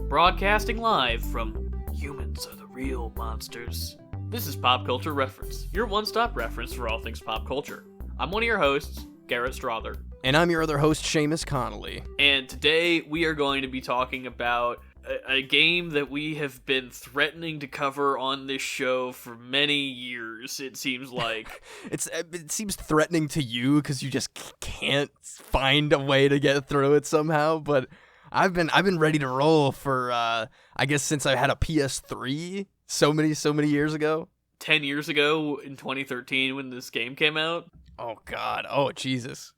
Broadcasting live from Humans Are the Real Monsters. This is Pop Culture Reference, your one-stop reference for all things pop culture. I'm one of your hosts, Garrett Strother. And I'm your other host, Seamus Connolly. And today we are going to be talking about a game that we have been threatening to cover on this show for many years, it seems like. It seems threatening to you because you just can't find a way to get through it somehow, but I've been ready to roll for I guess since I had a PS3 so many years ago. 10 years ago in 2013 when this game came out. Oh god. Oh Jesus.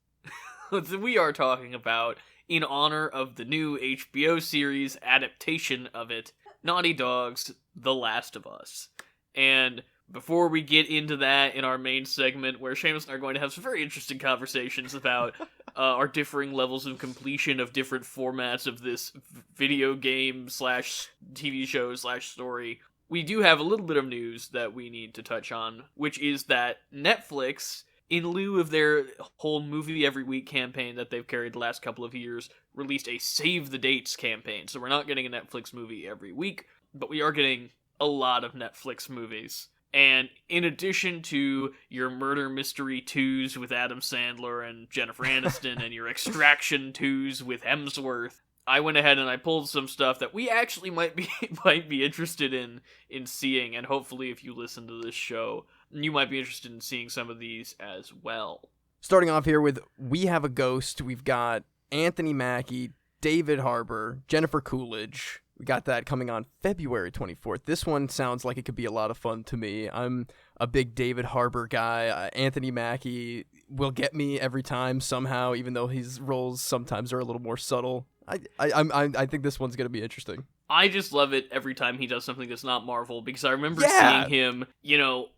We are talking about, in honor of the new HBO series adaptation of it, Naughty Dog's The Last of Us. And before we get into that in our main segment, where Seamus and I are going to have some very interesting conversations about our differing levels of completion of different formats of this video game slash TV show slash story, we do have a little bit of news that we need to touch on, which is that Netflix, in lieu of their whole movie every week campaign that they've carried the last couple of years, released a Save the Dates campaign. So we're not getting a Netflix movie every week, but we are getting a lot of Netflix movies. And in addition to your murder mystery 2s with Adam Sandler and Jennifer Aniston and your Extraction 2s with Hemsworth, I went ahead and I pulled some stuff that we actually might be interested in seeing, and hopefully if you listen to this show, you might be interested in seeing some of these as well. Starting off here with We Have a Ghost, we've got Anthony Mackie, David Harbour, Jennifer Coolidge. We got that coming on February 24th. This one sounds like it could be a lot of fun to me. I'm a big David Harbour guy. Anthony Mackie will get me every time somehow, even though his roles sometimes are a little more subtle. I think this one's going to be interesting. I just love it every time he does something that's not Marvel, because I remember seeing him,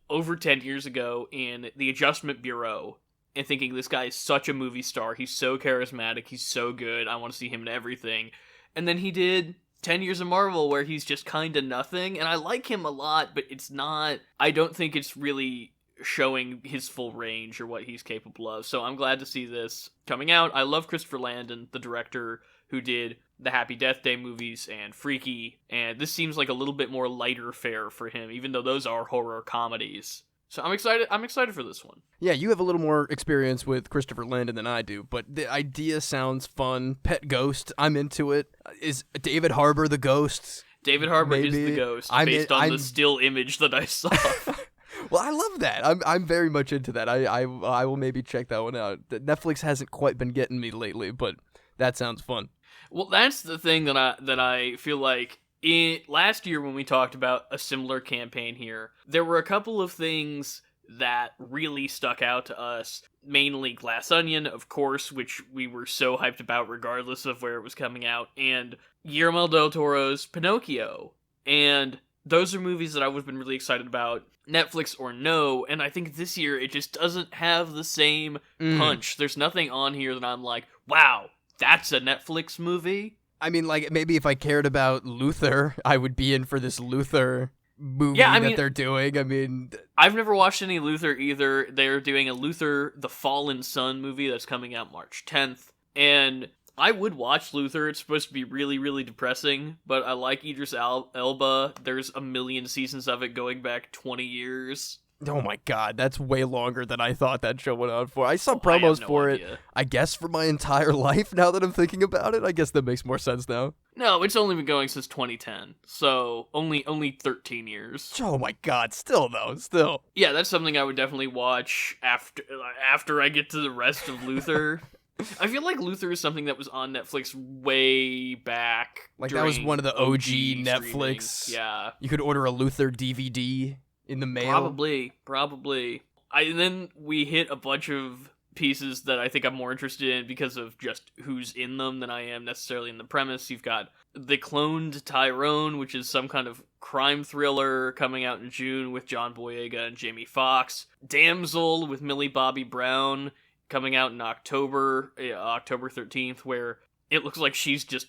over 10 years ago in The Adjustment Bureau and thinking, this guy is such a movie star. He's so charismatic. He's so good. I want to see him in everything. And then he did 10 Years of Marvel, where he's just kind of nothing. And I like him a lot, but I don't think it's really showing his full range or what he's capable of. So I'm glad to see this coming out. I love Christopher Landon, the director who did the Happy Death Day movies and Freaky, and this seems like a little bit more lighter fare for him, even though those are horror comedies. So I'm excited for this one. Yeah, you have a little more experience with Christopher Landon than I do, but the idea sounds fun. Pet Ghost, I'm into it. Is David Harbour the ghost? David Harbour is the ghost, based on the still image that I saw. Well, I love that. I'm very much into that. I will maybe check that one out. Netflix hasn't quite been getting me lately, but that sounds fun. Well, that's the thing that I feel like last year when we talked about a similar campaign here, there were a couple of things that really stuck out to us. Mainly Glass Onion, of course, which we were so hyped about regardless of where it was coming out, and Guillermo del Toro's Pinocchio. And those are movies that I would have been really excited about, Netflix or no, and I think this year it just doesn't have the same punch. There's nothing on here that I'm like, wow, that's a Netflix movie? I mean, like, maybe if I cared about Luther, I would be in for this Luther movie that they're doing. I mean, I've never watched any Luther either. They're doing a Luther, The Fallen Son movie that's coming out March 10th, and I would watch Luther. It's supposed to be really, really depressing, but I like Idris Elba. There's a million seasons of it going back 20 years. Oh my god, that's way longer than I thought that show went on for. I saw promos for it, I guess, for my entire life, now that I'm thinking about it. I guess that makes more sense now. No, it's only been going since 2010, so only 13 years. Oh my god, still. Yeah, that's something I would definitely watch after I get to the rest of Luther. I feel like Luther is something that was on Netflix way back. Like, that was one of the OG Netflix. Streaming. Yeah. You could order a Luther DVD in the mail. Probably. And then we hit a bunch of pieces that I think I'm more interested in because of just who's in them than I am necessarily in the premise. You've got The Cloned Tyrone, which is some kind of crime thriller coming out in June with John Boyega and Jamie Foxx. Damsel with Millie Bobby Brown coming out in October 13th, where it looks like she's just,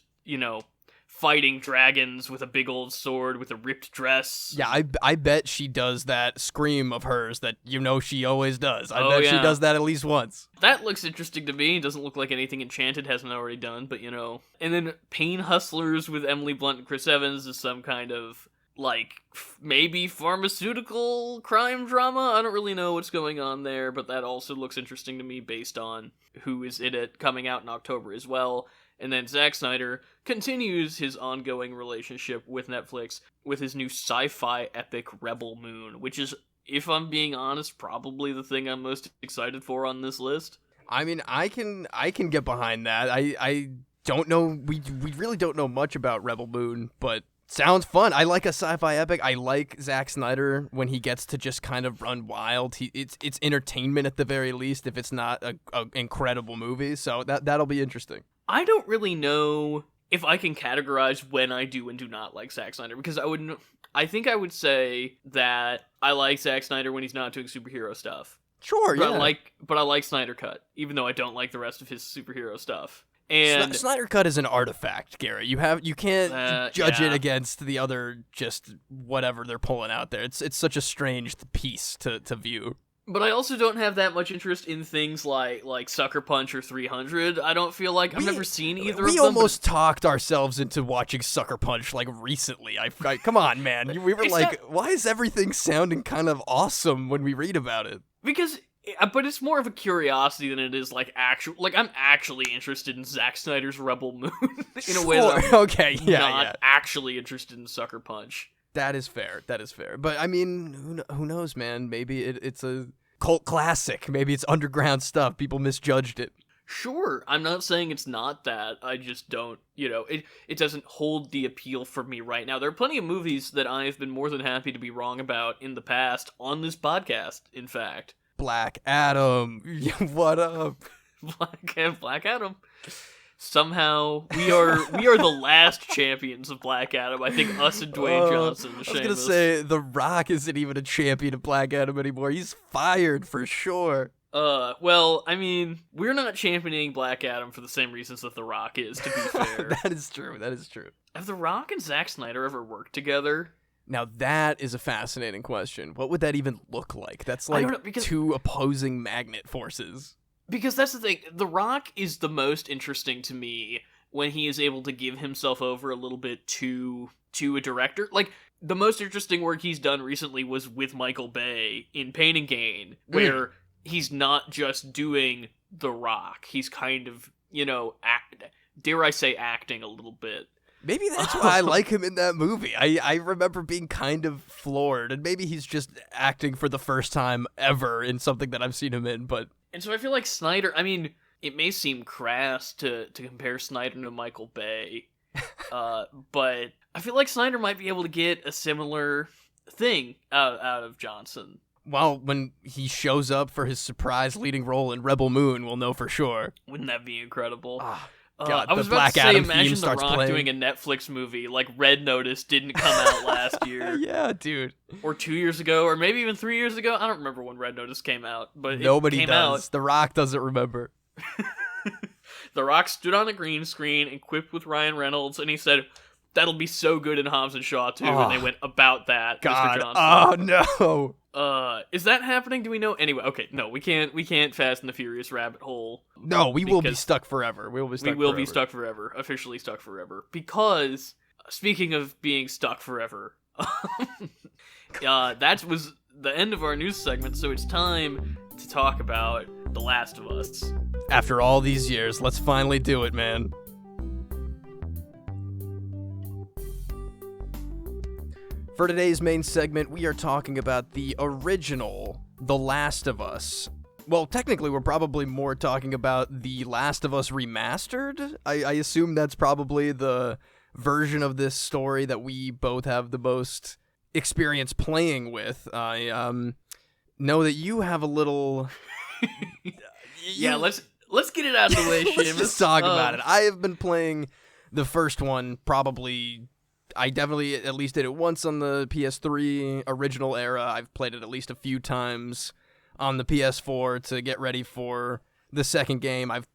fighting dragons with a big old sword with a ripped dress. Yeah, I bet she does that scream of hers that she always does. I bet she yeah. does that at least once. That looks interesting to me. It doesn't look like anything Enchanted hasn't already done, but And then Pain Hustlers with Emily Blunt and Chris Evans is some kind of, maybe pharmaceutical crime drama? I don't really know what's going on there, but that also looks interesting to me based on who is in it, coming out in October as well. And then Zack Snyder continues his ongoing relationship with Netflix with his new sci-fi epic Rebel Moon, which is, if I'm being honest, probably the thing I'm most excited for on this list. I mean, I can get behind that. I don't know. We really don't know much about Rebel Moon, but sounds fun. I like a sci-fi epic. I like Zack Snyder when he gets to just kind of run wild. It's entertainment at the very least, if it's not a incredible movie. So that'll be interesting. I don't really know if I can categorize when I do and do not like Zack Snyder, because I think I would say that I like Zack Snyder when he's not doing superhero stuff. Sure, but yeah. I like Snyder Cut, even though I don't like the rest of his superhero stuff. And Snyder Cut is an artifact, Garrett. You can't judge it against the other just whatever they're pulling out there. It's such a strange piece to view. But I also don't have that much interest in things like Sucker Punch or 300. I don't feel like I've never seen either of them. We almost talked ourselves into watching Sucker Punch recently. I come on, man. We were why is everything sounding kind of awesome when we read about it? But it's more of a curiosity than it is I'm actually interested in Zack Snyder's Rebel Moon in a way that I'm not actually interested in Sucker Punch. That is fair. But I mean, who knows, man? Maybe it's a cult classic. Maybe it's underground stuff. People misjudged it. Sure, I'm not saying it's not that. I just don't, it doesn't hold the appeal for me right now. There are plenty of movies that I've been more than happy to be wrong about in the past on this podcast, in fact. Black Adam. What up? Black Adam. Somehow we are the last champions of Black Adam. I think us and Dwayne Johnson. I was gonna say The Rock isn't even a champion of Black Adam anymore. He's fired for sure. Well, I mean, we're not championing Black Adam for the same reasons that The Rock is, to be fair. That is true. Have The Rock and Zack Snyder ever worked together? Now that is a fascinating question. What would that even look like? That's two opposing magnet forces. Because that's the thing, The Rock is the most interesting to me when he is able to give himself over a little bit to a director. The most interesting work he's done recently was with Michael Bay in Pain and Gain, where he's not just doing The Rock. He's kind of, dare I say, acting a little bit. Maybe that's why I like him in that movie. I remember being kind of floored, and maybe he's just acting for the first time ever in something that I've seen him in, but... And so I feel like Snyder, I mean, it may seem crass to compare Snyder to Michael Bay, but I feel like Snyder might be able to get a similar thing out of Johnson. Well, when he shows up for his surprise leading role in Rebel Moon, we'll know for sure. Wouldn't that be incredible? God, I was about to say, imagine The Rock doing a Netflix movie like Red Notice didn't come out last year. Yeah, dude. Or 2 years ago, or maybe even 3 years ago. I don't remember when Red Notice came out, but nobody came does. Out. The Rock doesn't remember. The Rock stood on a green screen and quipped with Ryan Reynolds, and he said, "That'll be so good in Hobbs and Shaw too." And they went, "About that, God. Mr. Johnson." Oh no. Is that happening? Do we know? Anyway, okay, no, we can't Fast and the Furious rabbit hole. No, we will be stuck forever. We will be stuck forever. Officially stuck forever. Because, speaking of being stuck forever, that was the end of our news segment, so it's time to talk about The Last of Us. After all these years, let's finally do it, man. For today's main segment, we are talking about the original The Last of Us. Well, technically, we're probably more talking about The Last of Us Remastered. I assume that's probably the version of this story that we both have the most experience playing with. I know that you have a little... Yeah, let's get it out of the way, Seamus. Let's just talk about it. I have been playing the first one probably... I definitely at least did it once on the PS3 original era. I've played it at least a few times on the PS4 to get ready for the second game. I've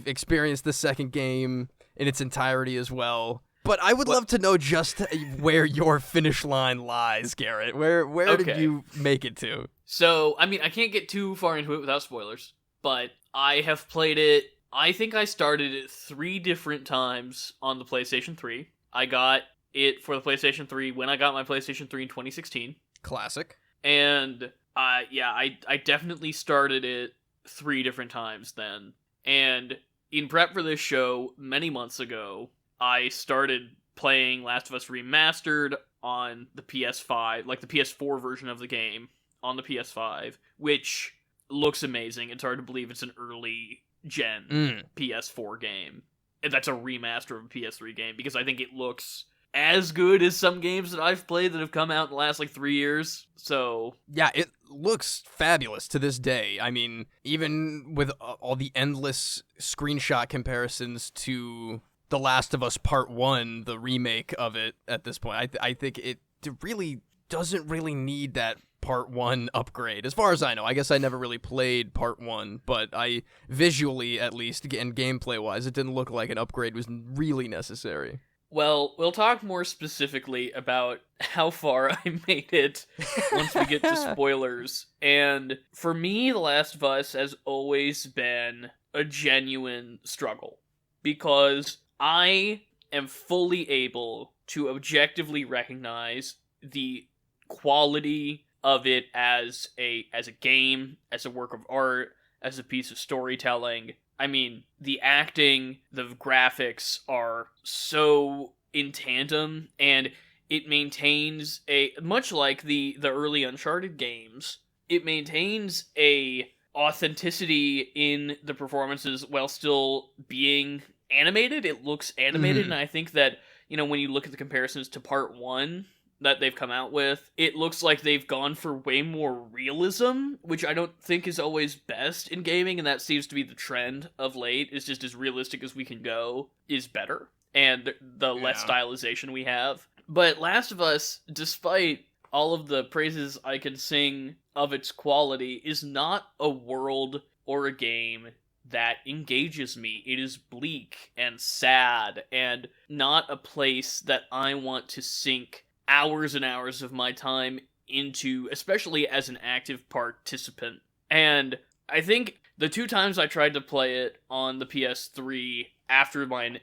experienced the second game in its entirety as well. But I would love to know just where your finish line lies, Garrett. Where did you make it to? So, I mean, I can't get too far into it without spoilers, but I have played it. I think I started it 3 different times on the PlayStation 3. I got it for the PlayStation 3 when I got my PlayStation 3 in 2016. Classic. And, I definitely started it 3 different times then. And in prep for this show, many months ago, I started playing Last of Us Remastered on the PS5, like the PS4 version of the game on the PS5, which looks amazing. It's hard to believe it's an early gen PS4 game. And that's a remaster of a PS3 game, because I think it looks as good as some games that I've played that have come out in the last, 3 years. So... yeah, it looks fabulous to this day. I mean, even with all the endless screenshot comparisons to The Last of Us Part 1, the remake of it at this point, I think it really doesn't really need that Part 1 upgrade, as far as I know. I guess I never really played Part 1, but I visually, at least, and gameplay-wise, it didn't look like an upgrade was really necessary. Well, we'll talk more specifically about how far I made it once we get to spoilers. And for me, The Last of Us has always been a genuine struggle, because I am fully able to objectively recognize the quality of it as a game, as a work of art, as a piece of storytelling. I mean, the acting, the graphics are so in tandem, and it maintains much like the early Uncharted games, it maintains a authenticity in the performances while still being animated. It looks animated, and I think that, when you look at the comparisons to Part 1 that they've come out with, it looks like they've gone for way more realism, which I don't think is always best in gaming, and that seems to be the trend of late. It's just as realistic as we can go is better, and the less stylization we have. But Last of Us, despite all of the praises I can sing of its quality, is not a world or a game that engages me. It is bleak and sad, and not a place that I want to sink hours and hours of my time into, especially as an active participant. And I think the 2 times I tried to play it on the PS3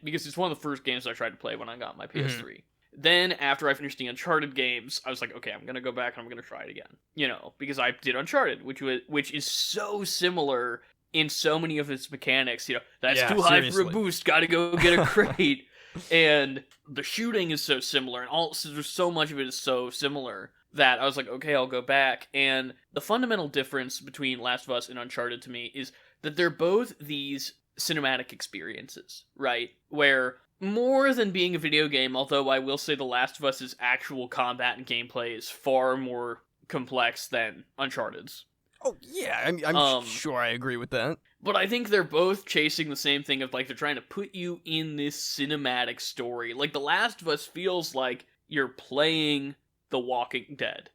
because it's one of the first games I tried to play when I got my PS3. Then, after I finished the Uncharted games, I was like, okay, I'm gonna go back and I'm gonna try it again. Because I did Uncharted, which is so similar in so many of its mechanics. That's too high for a boost, gotta go get a crate. And the shooting is so similar, and there's so much of it is so similar that I was like, okay, I'll go back. And the fundamental difference between Last of Us and Uncharted to me is that they're both these cinematic experiences, right? Where more than being a video game, although I will say The Last of Us's actual combat and gameplay is far more complex than Uncharted's. Oh, yeah, I'm sure I agree with that. But I think they're both chasing the same thing of, they're trying to put you in this cinematic story. The Last of Us feels like you're playing The Walking Dead.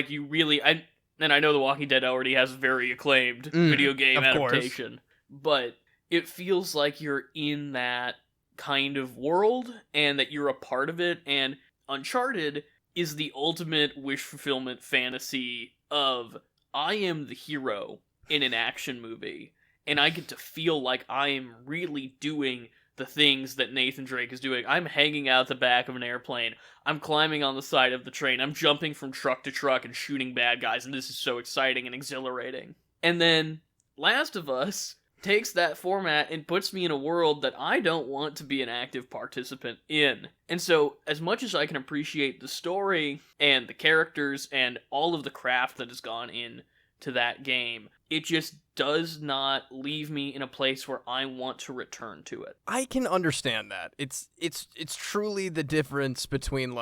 You really... and I know The Walking Dead already has a very acclaimed video game adaptation. But it feels like you're in that kind of world, and that you're a part of it, and Uncharted is the ultimate wish fulfillment fantasy of, I am the hero in an action movie, and I get to feel like I am really doing the things that Nathan Drake is doing. I'm hanging out the back of an airplane, I'm climbing on the side of the train, I'm jumping from truck to truck and shooting bad guys, and this is so exciting and exhilarating. And then Last of Us takes that format and puts me in a world that I don't want to be an active participant in. And so, as much as I can appreciate the story and the characters and all of the craft that has gone in to that game, it just does not leave me in a place where I want to return to it. I can understand that. It's truly the difference between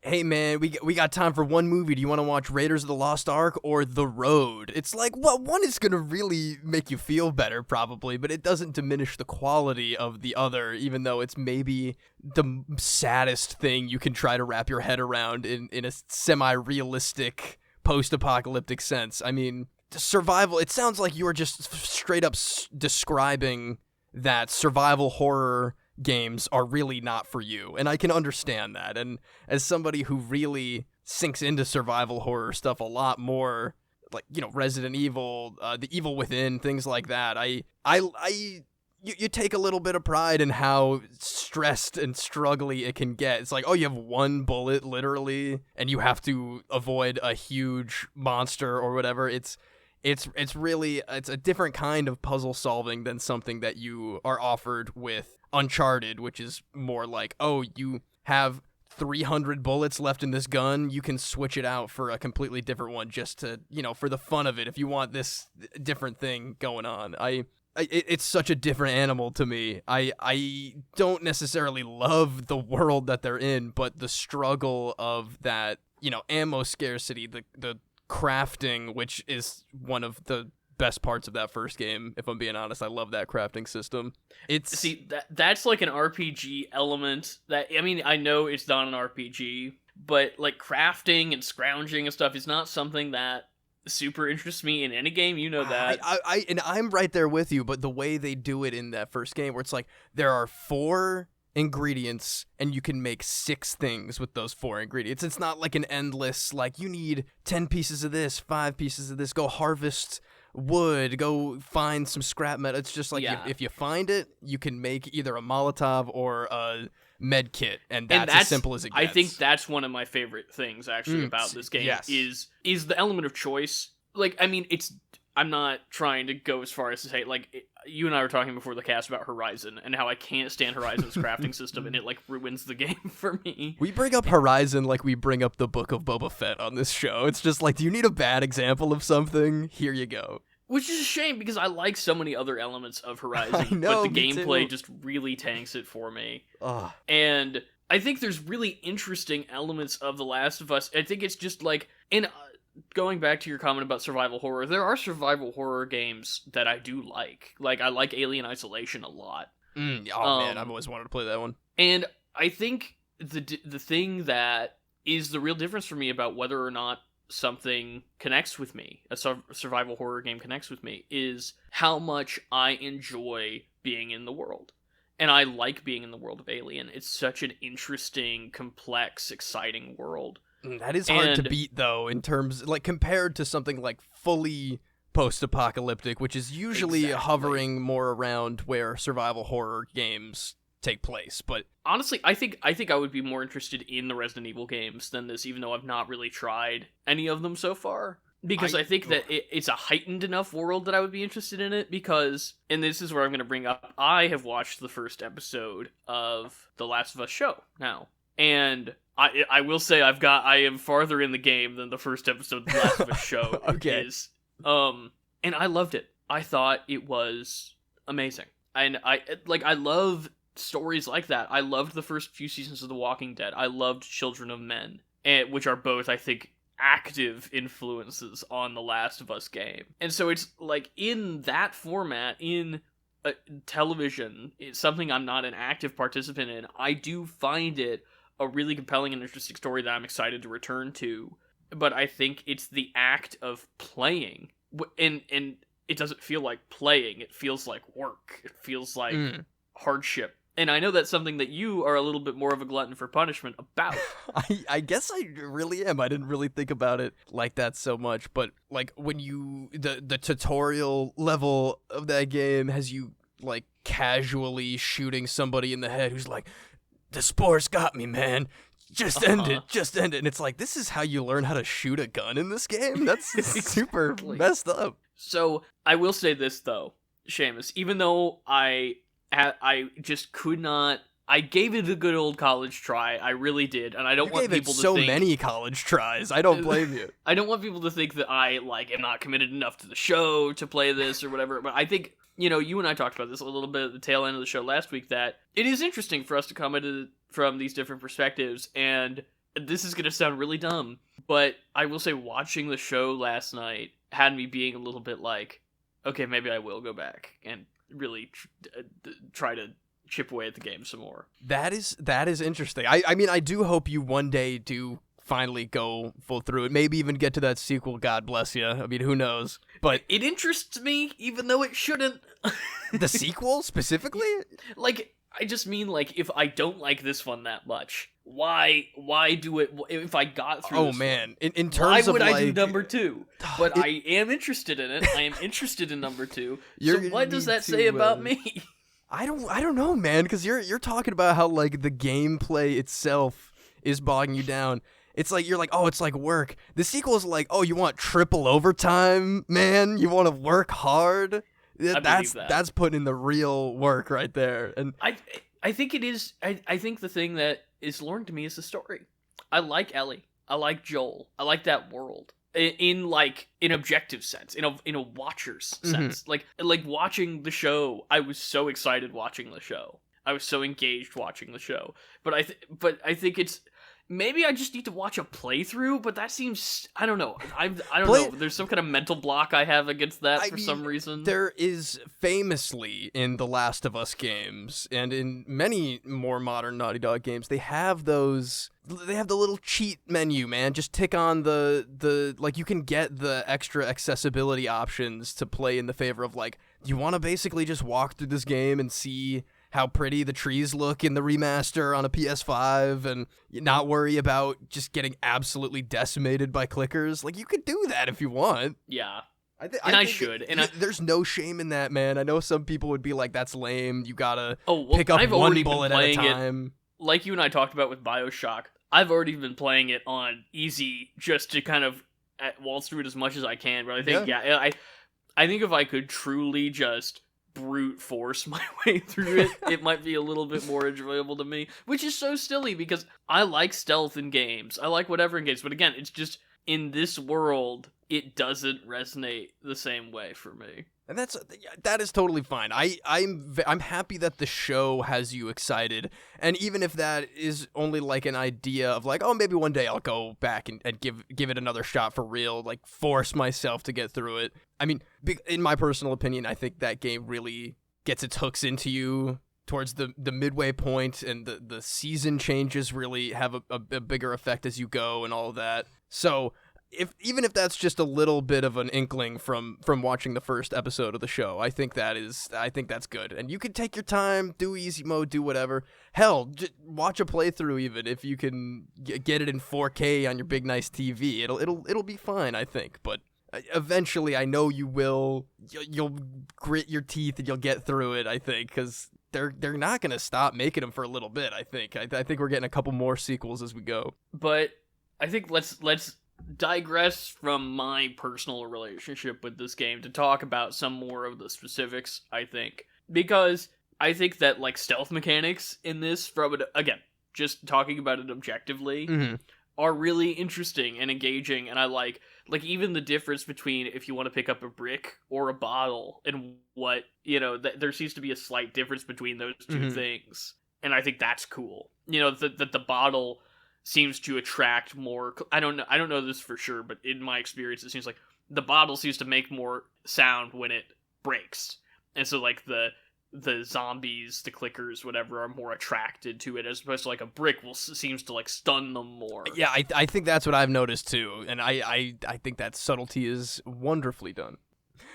hey man, we got time for one movie. Do you want to watch Raiders of the Lost Ark or The Road? It's one is going to really make you feel better probably, but it doesn't diminish the quality of the other, even though it's maybe the saddest thing you can try to wrap your head around in a semi-realistic post-apocalyptic sense. I mean, survival, it sounds like you are just straight up describing that survival horror games are really not for you, and I can understand that. And as somebody who really sinks into survival horror stuff a lot more, like, you know, Resident Evil, The Evil Within, things like that, you take a little bit of pride in how stressed and struggly it can get. It's like, oh, you have one bullet, literally, and you have to avoid a huge monster or whatever. It's really a different kind of puzzle solving than something that you are offered with Uncharted, which is more like, oh, you have 300 bullets left in this gun, you can switch it out for a completely different one just to, you know, for the fun of it, if you want this different thing going on. It's such a different animal to me. I don't necessarily love the world that they're in, but the struggle of that, you know, ammo scarcity, the crafting, which is one of the best parts of that first game, if I'm being honest. I love that crafting system. That's like an RPG element that, I mean, I know it's not an RPG, but like crafting and scrounging and stuff is not something that super interests me in any game, you know that. And I'm right there with you, but the way they do it in that first game, where it's like there are 4 ingredients and you can make 6 things with those 4 ingredients. It's not like an endless, like, you need 10 pieces of this, 5 pieces of this, go harvest wood, go find some scrap metal. It's just like, if you find it, you can make either a Molotov or a med kit, and that's as simple as it gets. I think that's one of my favorite things actually about this game. Yes. is the element of choice. Like, I mean, I'm not trying to go as far as to say, like, you and I were talking before the cast about Horizon and how I can't stand Horizon's crafting system, and it like ruins the game for me. We bring up Horizon like we bring up the Book of Boba Fett on this show. It's just like, do you need a bad example of something? Here you go. Which is a shame, because I like so many other elements of Horizon, I know, but the gameplay too. just really tanks it for me. Ugh. And I think there's really interesting elements of The Last of Us. I think it's just like, and going back to your comment about survival horror, there are survival horror games that I do like. Like, I like Alien Isolation a lot. Man, I've always wanted to play that one. And I think the thing that is the real difference for me about whether or not something connects with me, a survival horror game connects with me, is how much I enjoy being in the world. And I like being in the world of Alien. It's such an interesting, complex, exciting world. That is hard to beat, though, in terms, like, compared to something like fully post-apocalyptic, which is usually hovering more around where survival horror games take place. But honestly, I think I would be more interested in the Resident Evil games than this, even though I've not really tried any of them so far. Because I think that it's a heightened enough world that I would be interested in it, because, and this is where I'm going to bring up, I have watched the first episode of The Last of Us show now. And I will say I am farther in the game than the first episode of The Last of Us show is. And I loved it. I thought it was amazing. And I love stories like that. I loved the first few seasons of The Walking Dead. I loved Children of Men, which are both, I think, active influences on the Last of Us game. And so it's like, in that format, in television, it's something I'm not an active participant in. I do find it a really compelling and interesting story that I'm excited to return to. But I think it's the act of playing, and it doesn't feel like playing. It feels like work. It feels like hardship. And I know that's something that you are a little bit more of a glutton for punishment about. I guess I really am. I didn't really think about it like that so much. But, like, when the tutorial level of that game has you, like, casually shooting somebody in the head who's like, the spores got me, man. Just end it. Just end it. And it's like, this is how you learn how to shoot a gun in this game? That's super messed up. So, I will say this, though, Seamus. Even though I just could not. I gave it a good old college try. I really did, and I don't want people to think. So many college tries. I don't blame you. I don't want people to think that I am not committed enough to the show to play this or whatever. But I think, you and I talked about this a little bit at the tail end of the show last week, that it is interesting for us to come at it from these different perspectives. And this is gonna sound really dumb, but I will say, watching the show last night had me being a little bit like, okay, maybe I will go back and really try to chip away at the game some more. That is interesting. I mean, I do hope you one day do finally go full through it. Maybe even get to that sequel, God bless you. I mean, who knows? But it interests me, even though it shouldn't. The sequel, specifically? Like, I just mean, like, if I don't like this one that much, why do it? If I got through, this man, one, in why terms would of I like, do number 2? But it- I am interested in it. I am interested in number 2. You're So gonna what does need that to, say about me? I don't know, man, because you're talking about how like the gameplay itself is bogging you down. It's like you're like, oh, it's like work. The sequel is like, oh, you want triple overtime, man? You want to work hard? That's putting in the real work right there. And I think it is. I think the thing that is luring to me is the story. I like Ellie. I like Joel. I like that world. In like an objective sense, in a watcher's sense, like watching the show. I was so excited watching the show. I was so engaged watching the show. But I think it's. Maybe I just need to watch a playthrough, but that seems... I don't know. I don't know. There's some kind of mental block I have against that for some reason. There is famously in the Last of Us games, and in many more modern Naughty Dog games, they have those... They have the little cheat menu, man. Just tick on the like, you can get the extra accessibility options to play in the favor of, like, you want to basically just walk through this game and see how pretty the trees look in the remaster on a PS5 and not worry about just getting absolutely decimated by clickers. Like, you could do that if you want. Yeah. I should. There's no shame in that, man. I know some people would be like, that's lame. You gotta pick up one bullet at a time. Like you and I talked about with BioShock, I've already been playing it on easy just to kind of waltz through it as much as I can. But I think, I think if I could truly just brute force my way through it, it might be a little bit more enjoyable to me, which is so silly because I like stealth in games. I like whatever in games, but again, it's just in this world, it doesn't resonate the same way for me. And that is totally fine. I'm happy that the show has you excited, and even if that is only like an idea of like, oh, maybe one day I'll go back and give it another shot for real, like force myself to get through it. I mean, in my personal opinion, I think that game really gets its hooks into you towards the midway point, and the season changes really have a bigger effect as you go and all of that. So even if that's just a little bit of an inkling from watching the first episode of the show, I think that's good. And you can take your time, do easy mode, do whatever. Hell, just watch a playthrough even if you can get it in 4K on your big nice TV. It'll be fine, I think. But eventually, I know you will. You'll grit your teeth and you'll get through it, I think, because they're not gonna stop making them for a little bit. I think we're getting a couple more sequels as we go. But I think let's digress from my personal relationship with this game to talk about some more of the specifics, I think. Because I think that, like, stealth mechanics in this, again, just talking about it objectively, are really interesting and engaging, and I like even the difference between if you want to pick up a brick or a bottle, and what, there seems to be a slight difference between those two things. And I think that's cool. That the bottle seems to attract more. I don't know this for sure, but in my experience, it seems like the bottle seems to make more sound when it breaks, and so like the zombies, the clickers, whatever, are more attracted to it, as opposed to like a brick seems to like stun them more. Yeah, I think that's what I've noticed too, and I think that subtlety is wonderfully done.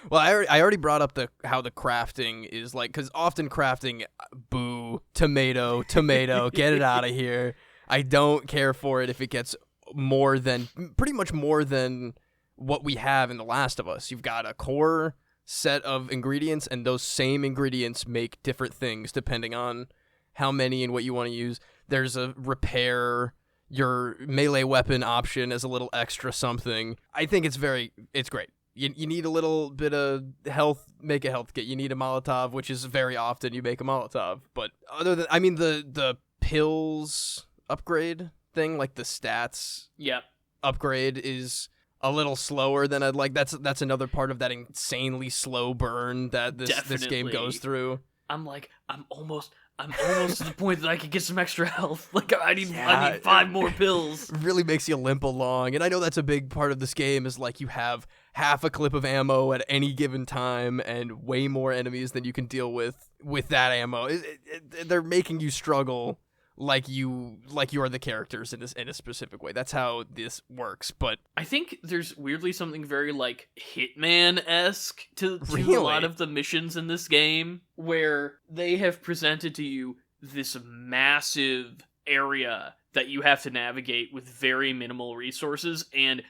Well, I already brought up how the crafting is like, because often crafting, boo, tomato, get it out of here. I don't care for it if it gets pretty much more than what we have in The Last of Us. You've got a core set of ingredients, and those same ingredients make different things depending on how many and what you want to use. There's a repair your melee weapon option as a little extra something. I think it's great. You need a little bit of health, make a health kit. You need a Molotov, which is very often you make a Molotov. But other than, I mean, the pills upgrade thing, like the stats upgrade, is a little slower than I'd like. That's another part of that insanely slow burn that this game goes through. I'm almost to the point that I could get some extra health. Like, I need 5 more pills. It really makes you limp along. And I know that's a big part of this game, is like you have half a clip of ammo at any given time and way more enemies than you can deal with that ammo. They're making you struggle like you are the characters in a specific way. That's how this works. But I think there's weirdly something very like Hitman-esque to really? A lot of the missions in this game, where they have presented to you this massive area that you have to navigate with very minimal resources, and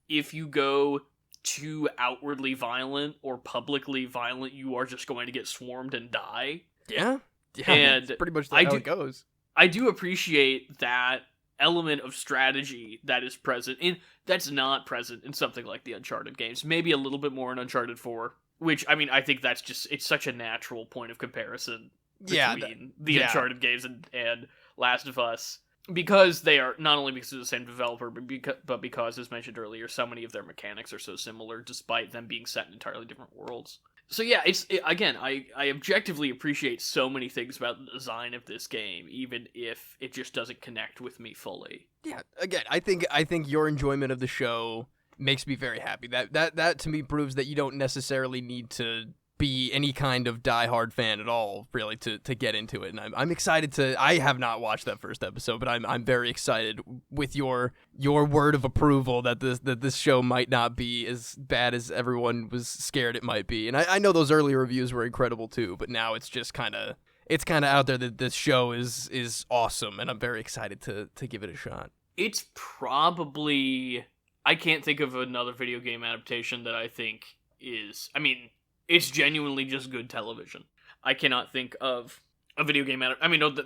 if you go too outwardly violent or publicly violent, you are just going to get swarmed and die. Yeah, And that's pretty much how it goes. I do appreciate that element of strategy that is present in that's not present in something like the Uncharted games. Maybe a little bit more in Uncharted 4, which, I mean, I think that's just, it's such a natural point of comparison between the Uncharted games and Last of Us, because they are, not only because of the same developer, but because, as mentioned earlier, so many of their mechanics are so similar, despite them being set in entirely different worlds. So yeah, again, I objectively appreciate so many things about the design of this game, even if it just doesn't connect with me fully. Yeah, again, I think your enjoyment of the show makes me very happy. That to me proves that you don't necessarily need to be any kind of diehard fan at all, really, to get into it. And I'm excited to. I have not watched that first episode, but I'm very excited with your word of approval that this show might not be as bad as everyone was scared it might be. And I know those early reviews were incredible too, but now it's just kind of out there that this show is awesome, and I'm very excited to give it a shot. It's probably, I can't think of another video game adaptation that I think is, I mean, it's genuinely just good television. I cannot think of a video game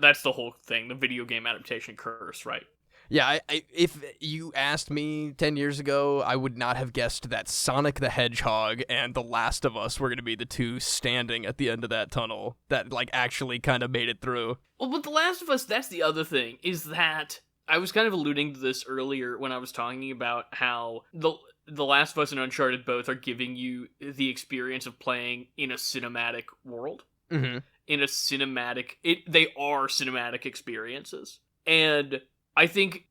that's the whole thing, the video game adaptation curse, right? Yeah, if you asked me 10 years ago, I would not have guessed that Sonic the Hedgehog and The Last of Us were going to be the two standing at the end of that tunnel that, like, actually kind of made it through. Well, but The Last of Us, that's the other thing, is that I was kind of alluding to this earlier when I was talking about how The Last of Us and Uncharted both are giving you the experience of playing in a cinematic world. Mm-hmm. In a cinematic... they are cinematic experiences. And I think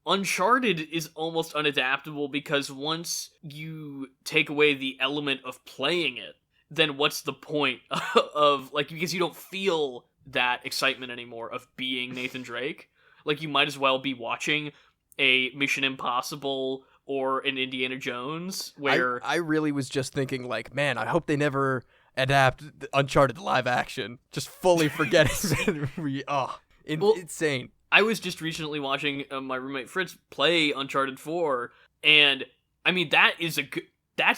Uncharted is almost unadaptable because once you take away the element of playing it, then what's the point of... like, because you don't feel that excitement anymore of being Nathan Drake. Like, you might as well be watching a Mission Impossible or an Indiana Jones, where... I really was just thinking, like, man, I hope they never adapt Uncharted live action. Just fully forgetting insane. I was just recently watching my roommate Fritz play Uncharted 4, and, I mean, that's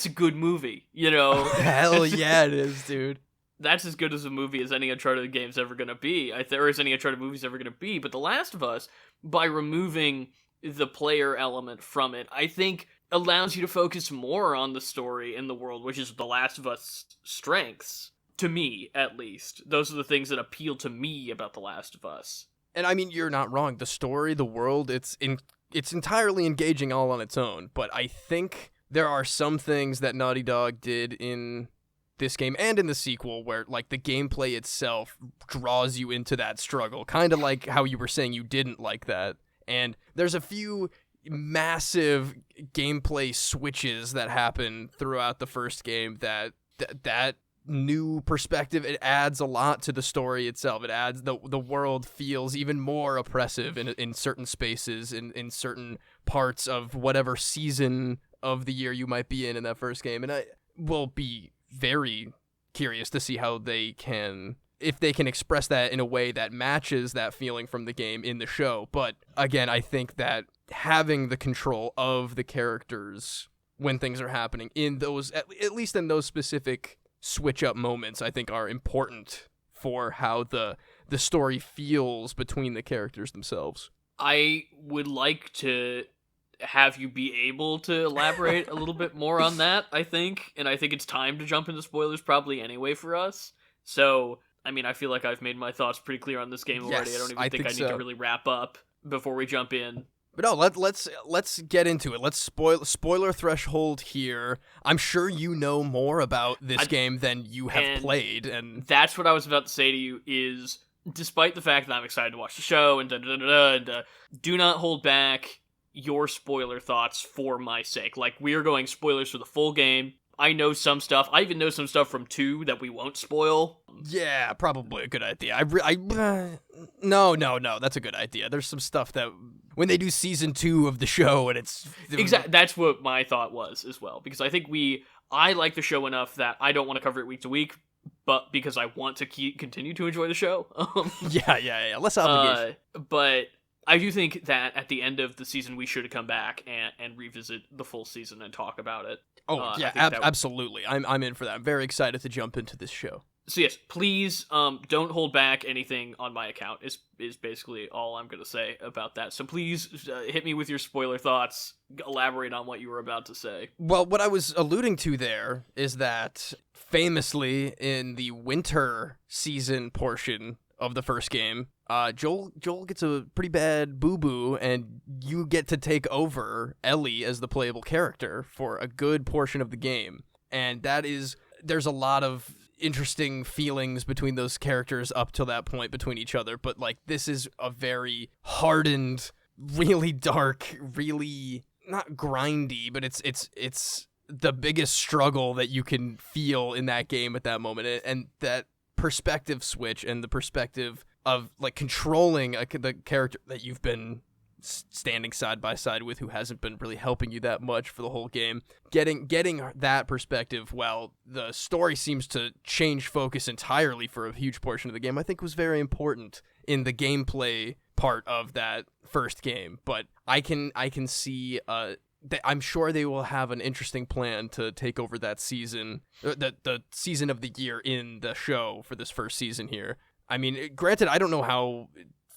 a good movie, you know? Hell yeah, it is, dude. That's as good as a movie as any Uncharted game's ever gonna be, or as any Uncharted movie's ever gonna be, but The Last of Us, by removing the player element from it, I think allows you to focus more on the story and the world, which is The Last of Us' strengths, to me, at least. Those are the things that appeal to me about The Last of Us. And I mean, you're not wrong. The story, the world, it's entirely engaging all on its own, but I think there are some things that Naughty Dog did in this game and in the sequel where, like, the gameplay itself draws you into that struggle, kind of like how you were saying you didn't like that. And there's a few massive gameplay switches that happen throughout the first game that new perspective, it adds a lot to the story itself. It adds the world feels even more oppressive in certain spaces, in certain parts of whatever season of the year you might be in that first game. And I will be very curious to see how if they can express that in a way that matches that feeling from the game in the show. But again, I think that having the control of the characters when things are happening in those, at least in those specific switch up moments, I think are important for how the story feels between the characters themselves. I would like to have you be able to elaborate a little bit more on that, I think. And I think it's time to jump into spoilers probably anyway for us. So, I mean, I feel like I've made my thoughts pretty clear on this game already. Yes, I don't even think I need to really wrap up before we jump in. But no, let's get into it. Let's spoiler threshold here. I'm sure you know more about this game than you have played, and that's what I was about to say to you is, despite the fact that I'm excited to watch the show and do not hold back your spoiler thoughts for my sake. Like, we are going spoilers for the full game. I know some stuff. I even know some stuff from 2 that we won't spoil. Yeah, probably a good idea. No, that's a good idea. There's some stuff that when they do season 2 of the show and it's exactly, that's what my thought was as well, because I think I like the show enough that I don't want to cover it week to week, but because I want to continue to enjoy the show. Yeah. Less obligation. But I do think that at the end of the season, we should come back and revisit the full season and talk about it. Absolutely. I'm in for that. I'm very excited to jump into this show. So yes, please don't hold back anything on my account is basically all I'm going to say about that. So please hit me with your spoiler thoughts, elaborate on what you were about to say. Well, what I was alluding to there is that famously in the winter season portion of the first game, Joel gets a pretty bad boo-boo, and you get to take over Ellie as the playable character for a good portion of the game. And there's a lot of interesting feelings between those characters up till that point between each other, but like this is a very hardened, really dark, really not grindy, but it's the biggest struggle that you can feel in that game at that moment, and that perspective switch and the perspective of like controlling the character that you've been standing side by side with, who hasn't been really helping you that much for the whole game, getting that perspective while the story seems to change focus entirely for a huge portion of the game, I think was very important in the gameplay part of that first game. But I can see I'm sure they will have an interesting plan to take over that season, the season of the year in the show for this first season here. I mean, granted, I don't know how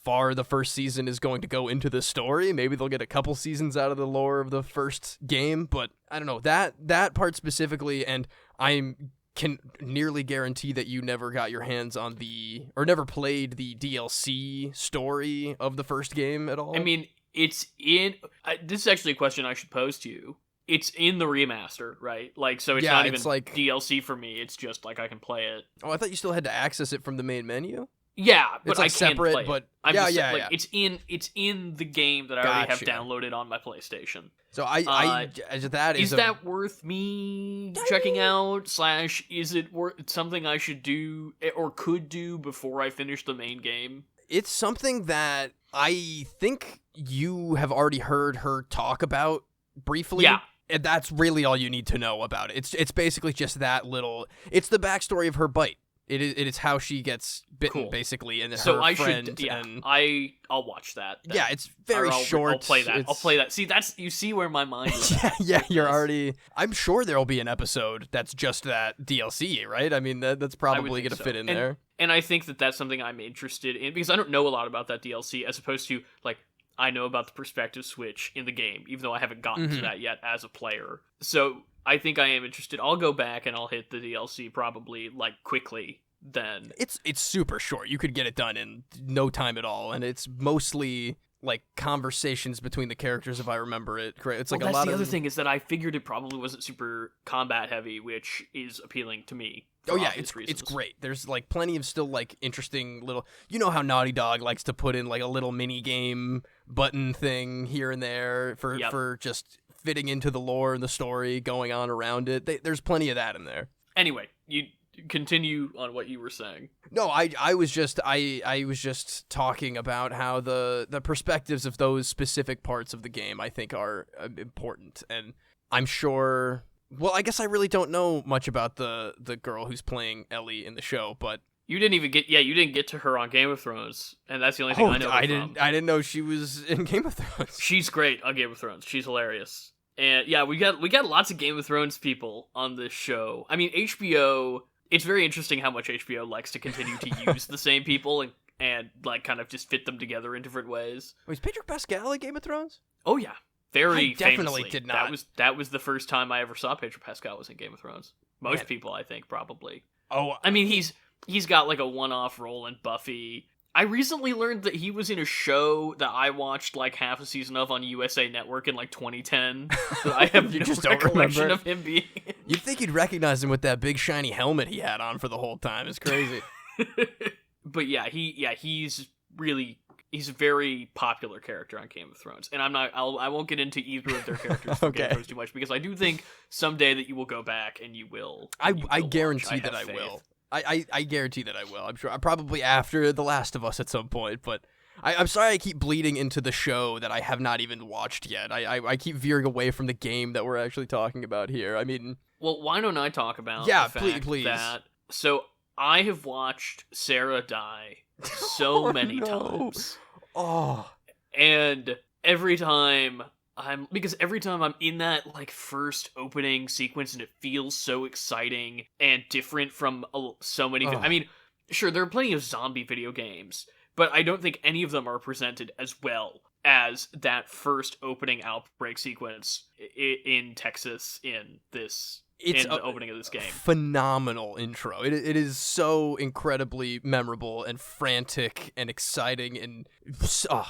far the first season is going to go into the story. Maybe they'll get a couple seasons out of the lore of the first game, but I don't know, that part specifically, and I can nearly guarantee that you never got your hands on never played the DLC story of the first game at all. I mean, it's in this is actually a question I should pose to you. It's in the remaster, right? Like, so it's not even like DLC for me. It's just like I can play it. Oh, I thought you still had to access it from the main menu. Yeah, but it's like I can't separate, play but it. yeah. It's in the game that I already have downloaded on my PlayStation. So is that worth me checking out? / is it worth something I should do or could do before I finish the main game? It's something that I think you have already heard her talk about briefly. Yeah. And that's really all you need to know about it. It's basically just that little. It's the backstory of her bite. It is how she gets bitten, basically, and so her I friend. Should, yeah, and I'll watch that. Then. Yeah, it's very short. I'll play that. I'll play that. See, you see where my mind is. yeah. You're already. I'm sure there'll be an episode that's just that DLC, right? I mean, that's probably gonna fit in there. And I think that's something I'm interested in because I don't know a lot about that DLC, as opposed to like I know about the perspective switch in the game, even though I haven't gotten to that yet as a player. So I think I am interested. I'll go back and I'll hit the DLC probably like quickly. Then it's super short. You could get it done in no time at all, and it's mostly like conversations between the characters, if I remember it correct. It's like a lot of. That's the other thing is that I figured it probably wasn't super combat heavy, which is appealing to me. Oh yeah, it's great. There's like plenty of still like interesting little. You know how Naughty Dog likes to put in like a little mini game button thing here and there for just fitting into the lore and the story going on around it. There's plenty of that in there. Anyway, you continue on what you were saying. No, I was just talking about how the perspectives of those specific parts of the game I think are important, and I'm sure. Well, I guess I really don't know much about the girl who's playing Ellie in the show, but you didn't get to her on Game of Thrones, and that's the only thing I know. I didn't know she was in Game of Thrones. She's great on Game of Thrones. She's hilarious, and yeah, we got lots of Game of Thrones people on this show. I mean, HBO. It's very interesting how much HBO likes to continue to use the same people and like kind of just fit them together in different ways. Was Pedro Pascal in Game of Thrones? Oh yeah, very I definitely famously. Did not. That was the first time I ever saw Pedro Pascal was in Game of Thrones. Most people, I think, probably. Oh, I mean, he's got like a one-off role in Buffy. I recently learned that he was in a show that I watched like half a season of on USA Network in like 2010. That I have no recollection of him being. You'd think you'd recognize him with that big shiny helmet he had on for the whole time. It's crazy. But he's a very popular character on Game of Thrones, and I won't get into either of their characters from Game of Thrones too much because I do think someday that you will go back and you will. I guarantee that I will. I guarantee that I will. I'm sure. Probably after The Last of Us at some point, but I'm sorry I keep bleeding into the show that I have not even watched yet. I keep veering away from the game that we're actually talking about here. I mean... Well, why don't I talk about the fact please. that... So, I have watched Sarah die so many times. Oh. And every time every time I'm in that like first opening sequence and it feels so exciting and different from so many I mean, sure, there are plenty of zombie video games, but I don't think any of them are presented as well as that first opening outbreak sequence in Texas in the opening of this game. Phenomenal intro. It is so incredibly memorable and frantic and exciting, and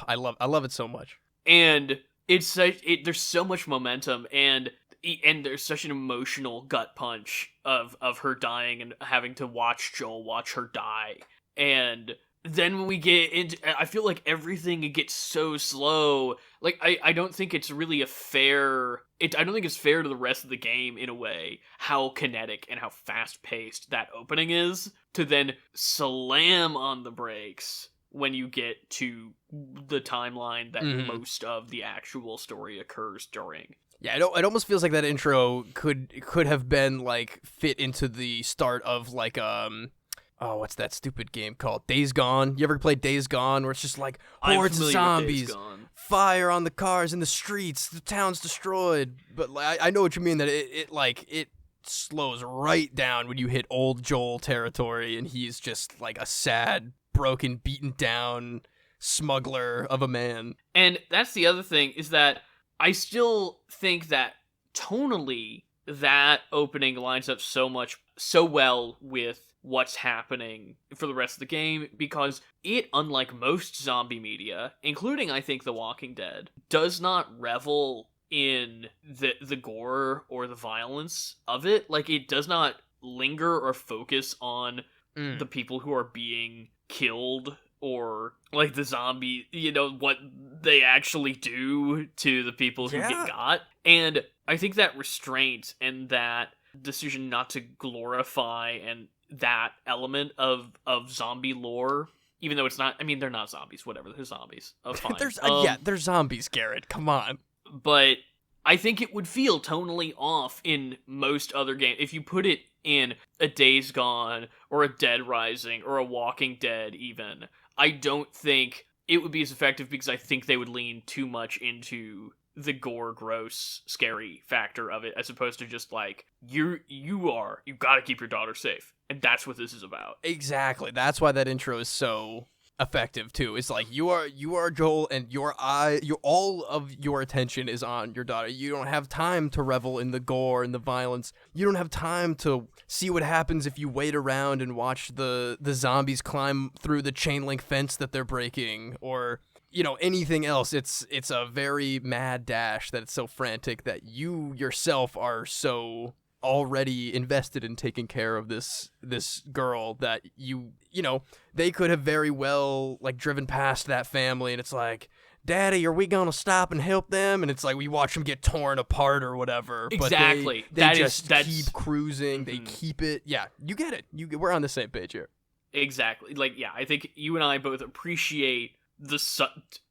I love it so much. And there's so much momentum, and there's such an emotional gut punch of her dying and having to watch Joel watch her die. And then when we get into, I feel like everything gets so slow. Like, I don't think it's really I don't think it's fair to the rest of the game in a way, how kinetic and how fast-paced that opening is, to then slam on the brakes when you get to the timeline that most of the actual story occurs during. Yeah, it almost feels like that intro could have been, like, fit into the start of, like, what's that stupid game called? Days Gone. You ever played Days Gone, where it's just like hordes of zombies, fire on the cars in the streets, the town's destroyed. But I know what you mean, that it slows right down when you hit old Joel territory, and he's just like a sad, broken, beaten down smuggler of a man. And that's the other thing, is that I still think that tonally that opening lines up so well with what's happening for the rest of the game, because it, unlike most zombie media, including I think The Walking Dead, does not revel in the gore or the violence of it. Like, it does not linger or focus on the people who are being killed, or like the zombie, what they actually do to the people who get got. And I think that restraint and that decision not to glorify and that element of zombie lore, even though it's not, I mean, they're not zombies, whatever, they're zombies. Oh, fine. They're zombies, Garrett, come on. But I think it would feel tonally off in most other games. If you put it in a Days Gone, or a Dead Rising, or a Walking Dead even, I don't think it would be as effective, because I think they would lean too much into the gore, gross, scary factor of it, as opposed to just like, you gotta keep your daughter safe. And that's what this is about. Exactly. That's why that intro is so effective too. It's like, you are Joel, and all of your attention is on your daughter. You don't have time to revel in the gore and the violence. You don't have time to see what happens if you wait around and watch the zombies climb through the chain link fence that they're breaking, or anything else. It's a very mad dash that it's so frantic that you yourself are so already invested in taking care of this girl that they could have very well like driven past that family, and it's like, Daddy, are we gonna stop and help them? And it's like, we watch them get torn apart or whatever. Exactly. But they keep cruising. They keep it. Yeah, you get it. We're on the same page here. Exactly. Like, yeah, I think you and I both appreciate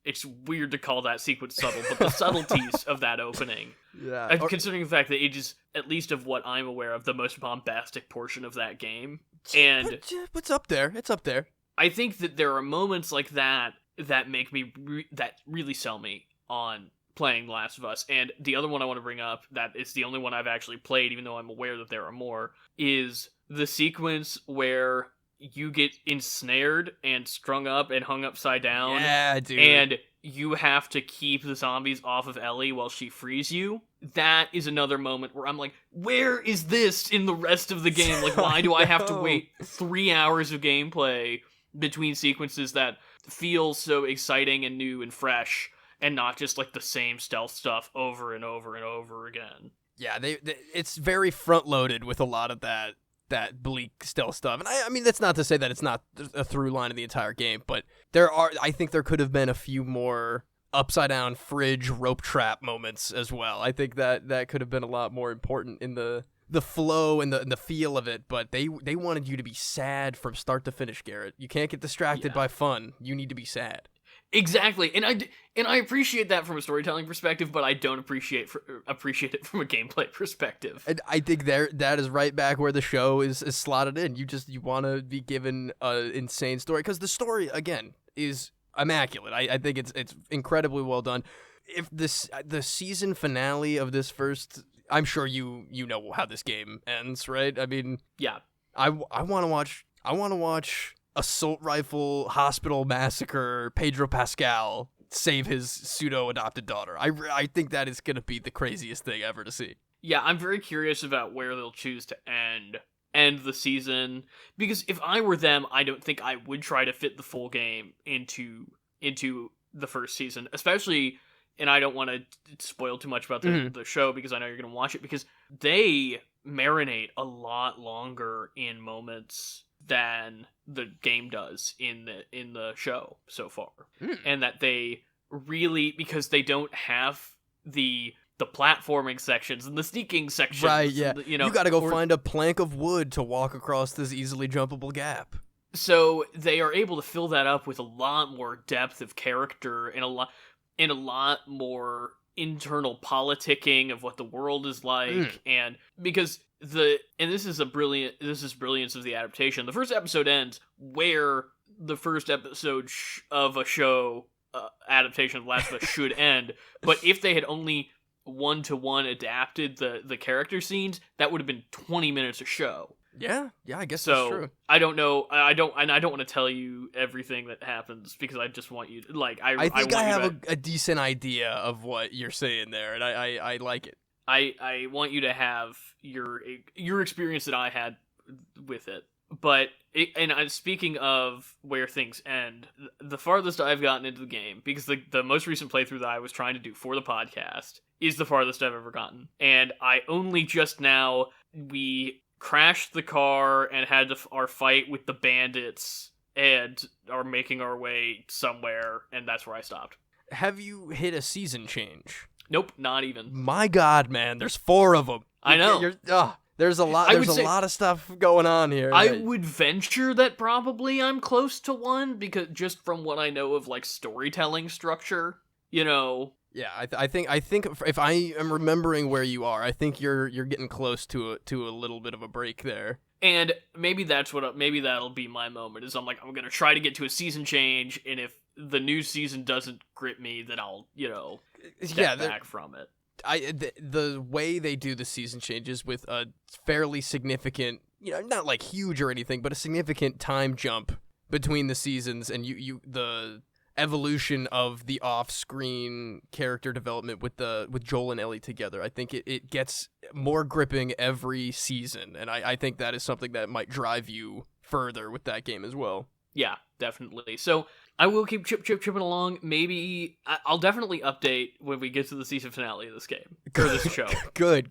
it's weird to call that sequence subtle, but the subtleties of that opening. Yeah. Considering the fact that it is, at least of what I'm aware of, the most bombastic portion of that game. And it's up there. It's up there. I think that there are moments like that that make me that really sell me on playing The Last of Us. And the other one I want to bring up, that is the only one I've actually played, even though I'm aware that there are more, is the sequence where you get ensnared and strung up and hung upside down. Yeah, dude. And you have to keep the zombies off of Ellie while she frees you. That is another moment where I'm like, where is this in the rest of the game? Like, why do I have to wait 3 hours of gameplay between sequences that feel so exciting and new and fresh, and not just like the same stealth stuff over and over and over again? Yeah, it's very front-loaded with a lot of that bleak stealth stuff. And I mean, that's not to say that it's not a through line of the entire game, but I think there could have been a few more upside down fridge rope trap moments as well. I think that could have been a lot more important in the flow and the feel of it, but they wanted you to be sad from start to finish, Garrett. You can't get distracted by fun. You need to be sad. Exactly, and I appreciate that from a storytelling perspective, but I don't appreciate it from a gameplay perspective. And I think that is right back where the show is slotted in. You want to be given an insane story because the story again is immaculate. I think it's incredibly well done. If the season finale of this first, I'm sure you know how this game ends, right? I mean, yeah, I want to watch assault rifle hospital massacre Pedro Pascal save his pseudo adopted daughter. I think that is gonna be the craziest thing ever to see. Yeah, I'm very curious about where they'll choose to end the season, because if I were them, I don't think I would try to fit the full game into the first season, especially. And I don't want to spoil too much about the show because I know you're going to watch it, because they marinate a lot longer in moments than the game does in the show so far. And that they really, because they don't have the platforming sections and the sneaking sections. Right, yeah. You know, you got to go find a plank of wood to walk across this easily jumpable gap. So they are able to fill that up with a lot more depth of character and a lot more internal politicking of what the world is like. And because this is brilliance of the adaptation. The first episode ends where the first episode of a show adaptation of Last of Us should end, but if they had only one-to-one adapted the character scenes, that would have been 20 minutes of show. Yeah, I guess so. That's true. I don't know. I don't want to tell you everything that happens because I just want you to, like. I think I have a decent idea of what you're saying there, and I like it. I want you to have your experience that I had with it. But speaking of where things end, the farthest I've gotten into the game, because the most recent playthrough that I was trying to do for the podcast is the farthest I've ever gotten, and I only just now we crashed the car and had our fight with the bandits and are making our way somewhere, and that's where I stopped. Have you hit a season change? Nope, not even. My God, man, there's 4 of them. I know. There's a lot. There's a lot of stuff going on here. I would venture that probably I'm close to 1, because just from what I know of like storytelling structure, you know. Yeah, I think if I am remembering where you are, I think you're getting close to a little bit of a break there. And maybe that'll be my moment. Is I'm gonna try to get to a season change, and if the new season doesn't grip me, then I'll step back from it. The way they do the season changes with a fairly significant, not like huge or anything, but a significant time jump between the seasons, and the evolution of the off-screen character development with Joel and Ellie together. I think it gets more gripping every season, and I think that is something that might drive you further with that game as well. Yeah, definitely. So I will keep chipping along. Maybe I'll definitely update when we get to the season finale of this game or this show. Good.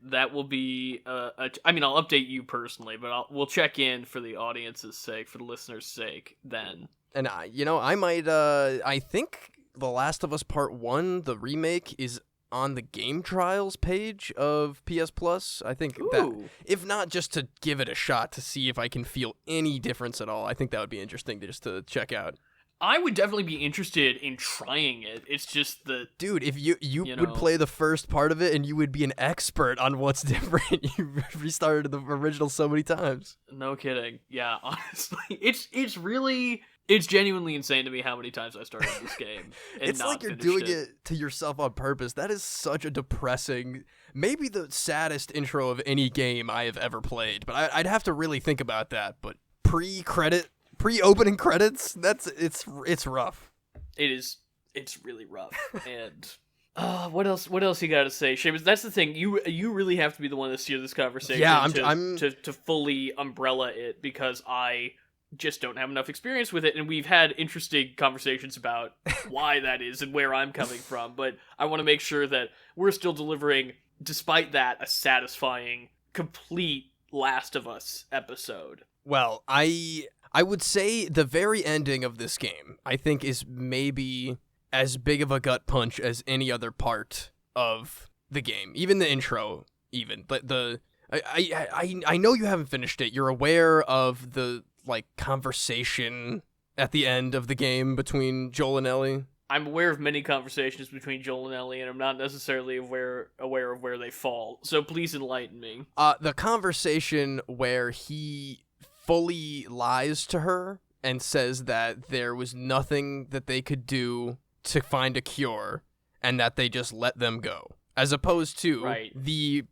That will be. I mean, I'll update you personally, but we'll check in for the audience's sake, for the listeners' sake. Then. And I might. I think The Last of Us Part 1, the remake, is on the game trials page of PS Plus. I think that, if not just to give it a shot to see if I can feel any difference at all, I think that would be interesting to check out. I would definitely be interested in trying it. It's just that... Dude, if you would play the first part of it and you would be an expert on what's different. You restarted the original so many times. No kidding. Yeah, honestly. It's genuinely insane to me how many times I started this game. And it's like you're doing it to yourself on purpose. That is such a depressing, maybe the saddest intro of any game I have ever played. But I'd have to really think about that. But pre-opening credits, it's rough. It is. It's really rough. And what else you got to say, Seamus? That's the thing. You really have to be the one to steer this conversation. Yeah, to fully umbrella it, because I just don't have enough experience with it, and we've had interesting conversations about why that is and where I'm coming from, but I want to make sure that we're still delivering, despite that, a satisfying, complete Last of Us episode. Well, I would say the very ending of this game, I think, is maybe as big of a gut punch as any other part of the game, even the intro, but I know you haven't finished it. You're aware of the conversation at the end of the game between Joel and Ellie? I'm aware of many conversations between Joel and Ellie, and I'm not necessarily aware of where they fall. So please enlighten me. The conversation where he fully lies to her and says that there was nothing that they could do to find a cure, and that they just let them go. As opposed to the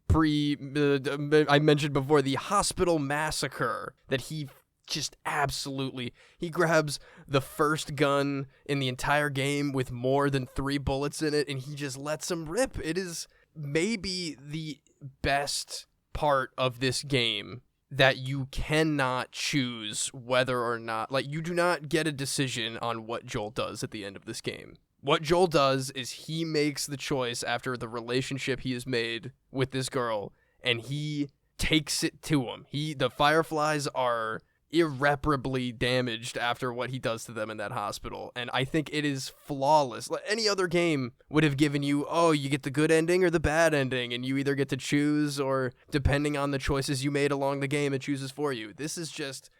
I mentioned before, the hospital massacre that he just absolutely, he grabs the first gun in the entire game with more than 3 bullets in it, and he just lets them rip. It is maybe the best part of this game that you cannot choose whether or not, like, you do not get a decision on what Joel does at the end of this game. What Joel does is he makes the choice after the relationship he has made with this girl, and he takes it to him. The Fireflies are irreparably damaged after what he does to them in that hospital, and I think it is flawless. Like any other game would have given you, you get the good ending or the bad ending, and you either get to choose, or depending on the choices you made along the game, it chooses for you. This is just,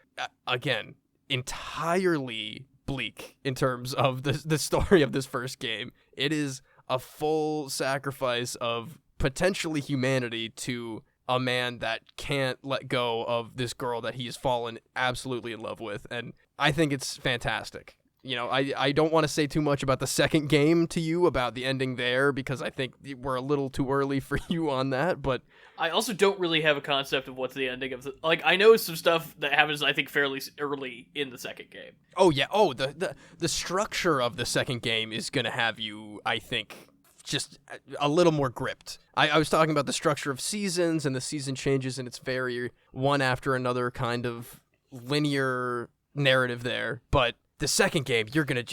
again, entirely bleak in terms of the story of this first game. It is a full sacrifice of potentially humanity to a man that can't let go of this girl that he has fallen absolutely in love with, and I think it's fantastic. You know, I don't want to say too much about the second game to you about the ending there, because I think we're a little too early for you on that, but I also don't really have a concept of what's the ending of the, like, I know some stuff that happens, I think, fairly early in the second game. Oh yeah, the structure of the second game is gonna have you, I think, just a little more gripped. I was talking about the structure of seasons, and the season changes, and it's very one after another kind of linear narrative there. But the second game, you're gonna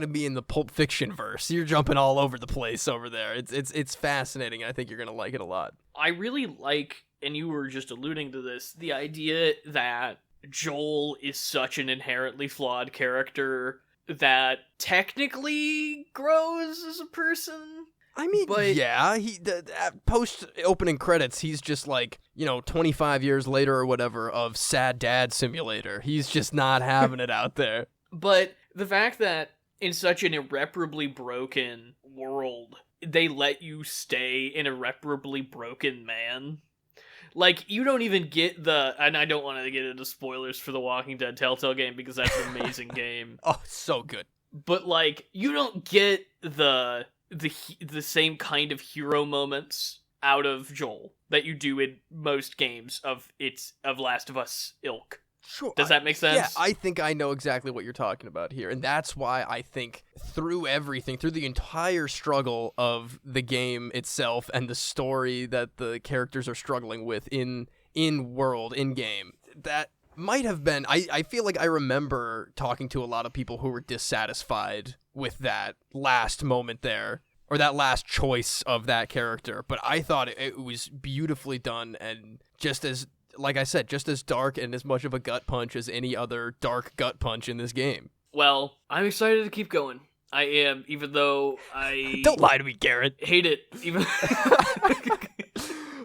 be in the Pulp Fiction verse. You're jumping all over the place over there. It's fascinating. I think you're gonna like it a lot. I really like, and you were just alluding to this, the idea that Joel is such an inherently flawed character that technically grows as a person. I mean, yeah, post opening credits, he's just like, 25 years later or whatever of Sad Dad Simulator. He's just not having it out there. But the fact that in such an irreparably broken world, they let you stay an irreparably broken man. Like, you don't even get and I don't want to get into spoilers for the Walking Dead Telltale game because that's an amazing game. Oh, so good. But, like, you don't get the same kind of hero moments out of Joel that you do in most games of Last of Us ilk. Sure. Does that make sense? Yeah, I think I know exactly what you're talking about here. And that's why I think through the entire struggle of the game itself and the story that the characters are struggling with in game, that might have been, I feel like I remember talking to a lot of people who were dissatisfied with that last moment there, or that last choice of that character. But I thought it was beautifully done, and just as, like I said, just as dark and as much of a gut punch as any other dark gut punch in this game. Well, I'm excited to keep going. I am, even though I... Don't lie to me, Garrett. Hate it. Even...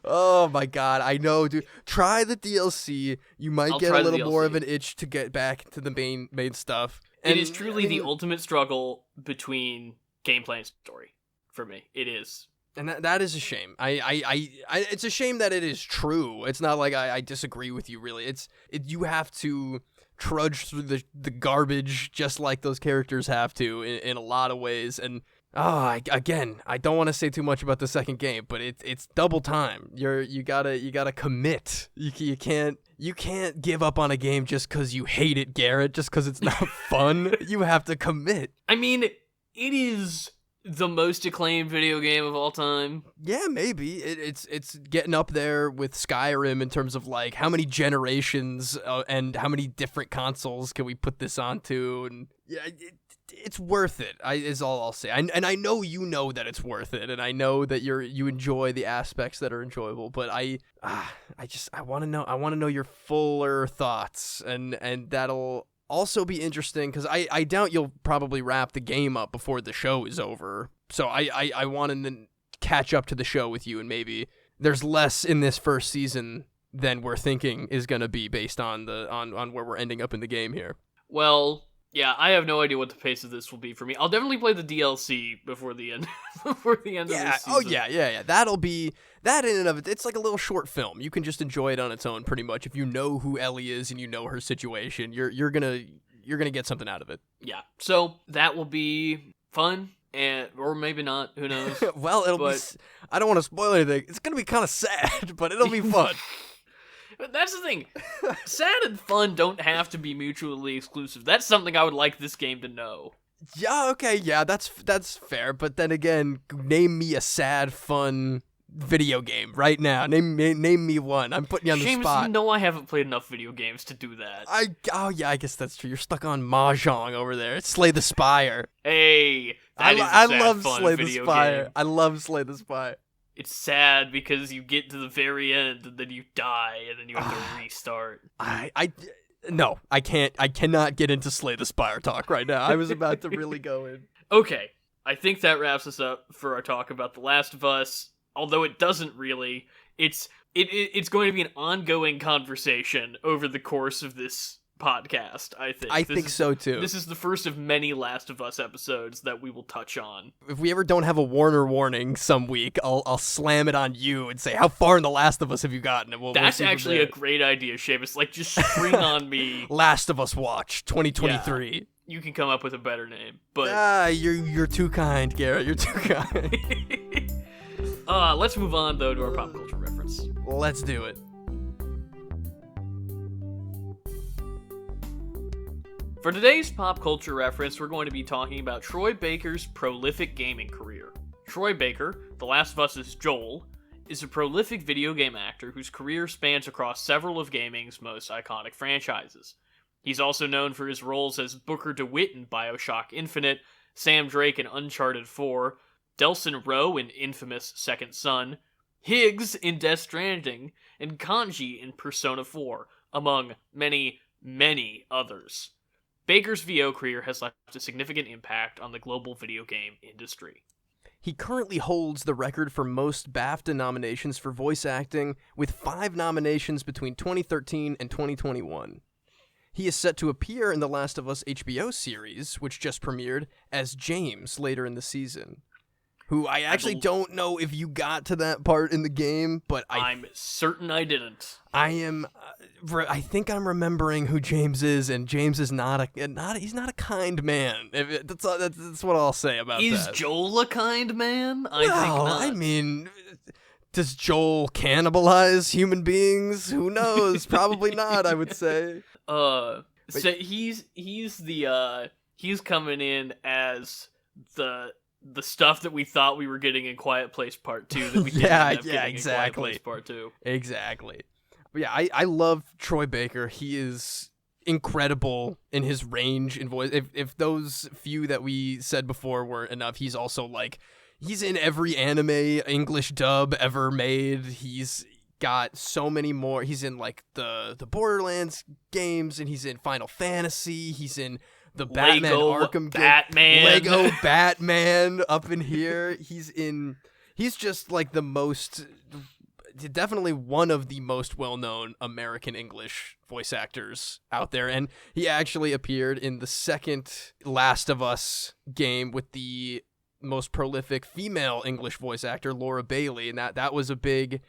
Oh my god, I know, dude. Try the DLC. You might get a little more of an itch to get back to the main stuff. And it is truly the ultimate struggle between gameplay and story for me. It is. And that is a shame. It's a shame that it is true. It's not like I disagree with you, really. You have to trudge through the garbage just like those characters have to in a lot of ways. And again, I don't want to say too much about the second game, but it's double time. You gotta commit. You can't give up on a game just because you hate it, Garrett. Just because it's not fun. You have to commit. I mean, it is the most acclaimed video game of all time. Yeah, maybe it's getting up there with Skyrim in terms of like how many generations and how many different consoles can we put this onto, and yeah, it's worth it. Is all I'll say. And I know you know that it's worth it, and I know that you enjoy the aspects that are enjoyable. But I want to know your fuller thoughts, and that'll also be interesting because I doubt you'll probably wrap the game up before the show is over. So I want to catch up to the show with you, and maybe there's less in this first season than we're thinking is going to be based on on where we're ending up in the game here. Well, yeah, I have no idea what the pace of this will be for me. I'll definitely play the DLC before the end before the end of this season. Oh yeah. That'll be that in and of it. It's like a little short film. You can just enjoy it on its own, pretty much. If you know who Ellie is and you know her situation, you're gonna get something out of it. Yeah, so that will be fun, or maybe not. Who knows? Well, it'll be. I don't want to spoil anything. It's gonna be kind of sad, but it'll be fun. But that's the thing. Sad and fun don't have to be mutually exclusive. That's something I would like this game to know. Yeah, okay, yeah, that's fair. But then again, name me a sad, fun video game right now. Name me one. I'm putting you on the Seamus, spot. you know I haven't played enough video games to do that. Oh yeah, I guess that's true. You're stuck on Mahjong over there. It's Slay the Spire. Hey, I love fun Slay the video Spire. game. I love Slay the Spire. It's sad because you get to the very end and then you die and then you have to restart. No, I can't. I cannot get into Slay the Spire talk right now. I was about to really go in. Okay, I think that wraps us up for our talk about The Last of Us. Although it doesn't really. It's going to be an ongoing conversation over the course of this podcast, I think. I think so too. This is the first of many Last of Us episodes that we will touch on. If we ever don't have a Warner warning some week, I'll slam it on you and say, how far in The Last of Us have you gotten? And That's actually a great idea, Seamus. Like, just spring on me. Last of Us Watch 2023. Yeah. You can come up with a better name, but you're too kind, Garrett. You're too kind. Let's move on though to our pop culture reference. Let's do it. For today's pop culture reference, we're going to be talking about Troy Baker's prolific gaming career. Troy Baker, The Last of Us' Joel, is a prolific video game actor whose career spans across several of gaming's most iconic franchises. He's also known for his roles as Booker DeWitt in BioShock Infinite, Sam Drake in Uncharted 4, Delson Rowe in infamous Second Son, Higgs in Death Stranding, and Kanji in Persona 4, among many, many others. Baker's VO career has left a significant impact on the global video game industry. He currently holds the record for most BAFTA nominations for voice acting, with 5 nominations between 2013 and 2021. He is set to appear in the Last of Us HBO series, which just premiered, as James later in the season. Who I actually don't know if you got to that part in the game, but I'm certain I didn't. I think I'm remembering who James is, and James is he's not a kind man. That's what I'll say about that. Is Joel a kind man? I think not. I mean, does Joel cannibalize human beings? Who knows? Probably not, I would say. So he's coming in as the stuff that we thought we were getting in Quiet Place Part 2 that we didn't end up getting in Quiet Place Part 2. Exactly. But yeah, I love Troy Baker. He is incredible in his range in voice. If those few that we said before weren't enough, he's also he's in every anime English dub ever made. He's got so many more. He's in the Borderlands games, and he's in Final Fantasy. He's in the Batman Arkham game. Lego Batman up in here. He's just the most, definitely one of the most well-known American English voice actors out there. And he actually appeared in the second Last of Us game with the most prolific female English voice actor, Laura Bailey, and that was a big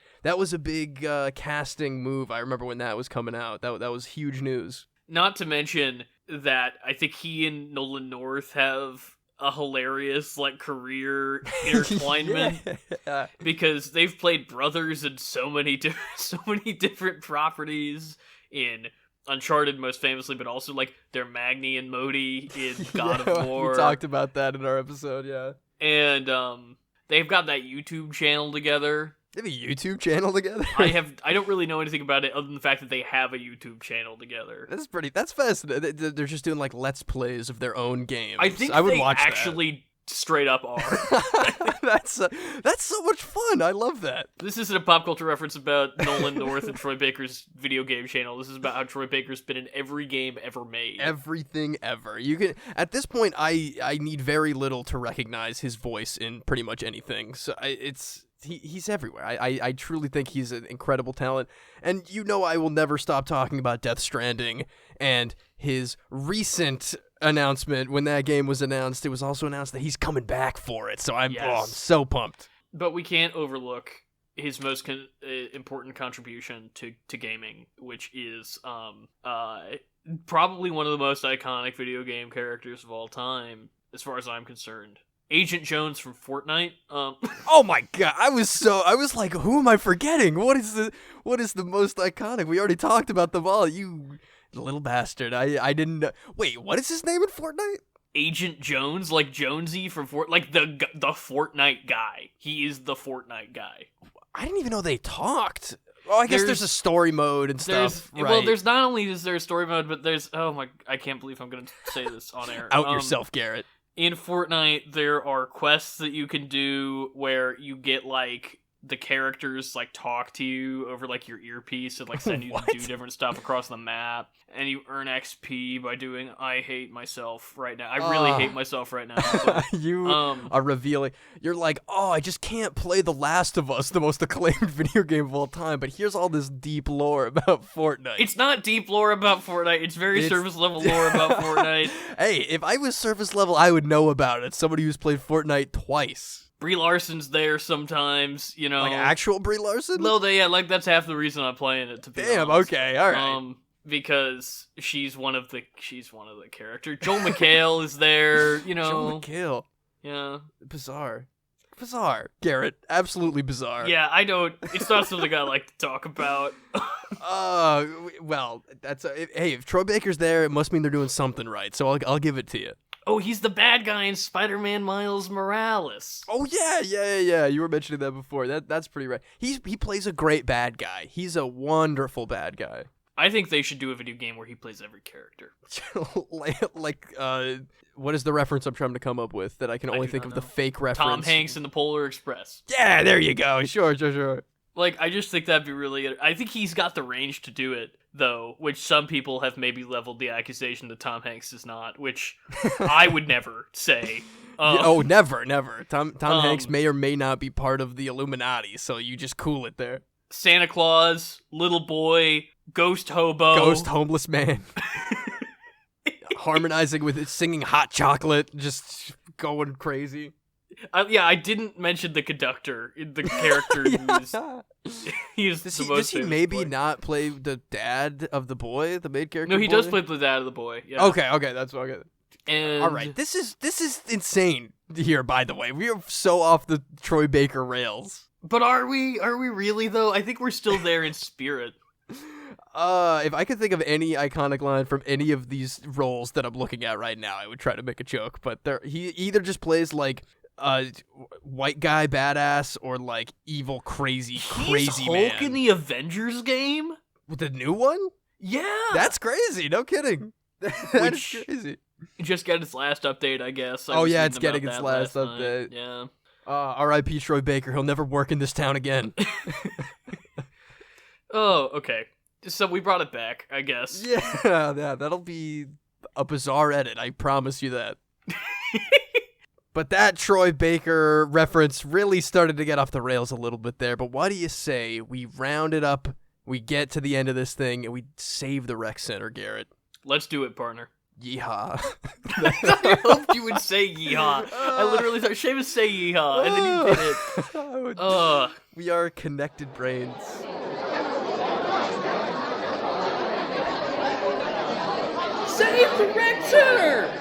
casting move. I remember when that was coming out. That was huge news. Not to mention that I think he and Nolan North have a hilarious career intertwinement because they've played brothers in so many different properties in Uncharted most famously, but also they're Magni and Modi in God of War. We talked about that in our episode, yeah. And they've got that YouTube channel together. They have a YouTube channel together? I don't really know anything about it other than the fact that they have a YouTube channel together. That's fascinating. They're just doing Let's Plays of their own games. I think would they watch actually straight up are. That's so much fun. I love that. This isn't a pop culture reference about Nolan North and Troy Baker's video game channel. This is about how Troy Baker's been in every game ever made. Everything ever. You can. At this point, I need very little to recognize his voice in pretty much anything. So he's everywhere. I truly think he's an incredible talent. And I will never stop talking about Death Stranding and his recent announcement. When that game was announced, it was also announced that he's coming back for it. So I'm so pumped. But we can't overlook his most important contribution to gaming, which is probably one of the most iconic video game characters of all time, as far as I'm concerned. Agent Jones from Fortnite. Oh my god, I was like, who am I forgetting? What is the most iconic? We already talked about them all. You little bastard. I didn't know. Wait, what is his name in Fortnite? Agent Jones, like Jonesy from like the Fortnite guy. He is the Fortnite guy. I didn't even know they talked. Oh, I guess there's a story mode and stuff. Right. Well, there's not only is there a story mode, but there's I can't believe I'm gonna say this on air. Out yourself, Garrett. In Fortnite, there are quests that you can do where you get, like, the characters, like, talk to you over, like, your earpiece and, like, send you to do different stuff across the map. And you earn XP by doing I hate myself right now. I really hate myself right now. But, you are revealing. You're like, I just can't play The Last of Us, the most acclaimed video game of all time, but here's all this deep lore about Fortnite. It's not deep lore about Fortnite. It's very surface level lore about Fortnite. Hey, if I was surface level, I would know about it. Somebody who's played Fortnite twice. Brie Larson's there sometimes, Like actual Brie Larson? Well, like that's half the reason I'm playing it, to be honest. Okay, all right. Because she's one of the characters. Joel McHale is there, Joel McHale. Yeah. Bizarre, Garrett. Absolutely bizarre. Yeah, it's not something I like to talk about. Well, hey, if Troy Baker's there, it must mean they're doing something right. So I'll give it to you. Oh, he's the bad guy in Spider-Man Miles Morales. Oh yeah. You were mentioning that before. That's pretty right. He plays a great bad guy. He's a wonderful bad guy. I think they should do a video game where he plays every character. What is the reference I'm trying to come up with that I can only think of the fake reference? Tom Hanks in the Polar Express. Yeah, there you go. Sure. Like, I just think that'd be really... I think he's got the range to do it, though, which some people have maybe leveled the accusation that Tom Hanks is not, which I would never say. Never. Tom Hanks may or may not be part of the Illuminati, so you just cool it there. Santa Claus, little boy, ghost hobo. Ghost homeless man. Harmonizing with it, singing Hot Chocolate, just going crazy. I didn't mention the conductor, the character he's does he maybe not play the dad of the boy, the main character? No, he does play the dad of the boy. Yeah. Okay, that's what I got. And all right, this is insane here. By the way, we are so off the Troy Baker rails. But are we really though? I think we're still there in spirit. If I could think of any iconic line from any of these roles that I'm looking at right now, I would try to make a joke. But he either just plays like white guy badass or like evil crazy man. He's Hulk in the Avengers game? With the new one? Yeah. That's crazy. No kidding. That's crazy. Just got its last update, I guess. It's getting its last update. Yeah. R.I.P. Troy Baker. He'll never work in this town again. Oh, okay. So we brought it back, I guess. Yeah, that'll be a bizarre edit. I promise you that. But that Troy Baker reference really started to get off the rails a little bit there. But what do you say we round it up, we get to the end of this thing, and we save the rec center, Garrett? Let's do it, partner. Yeehaw. I hoped you would say yeehaw. I literally thought, Seamus, say yeehaw, and then you did it. We are connected brains. Save the rec center!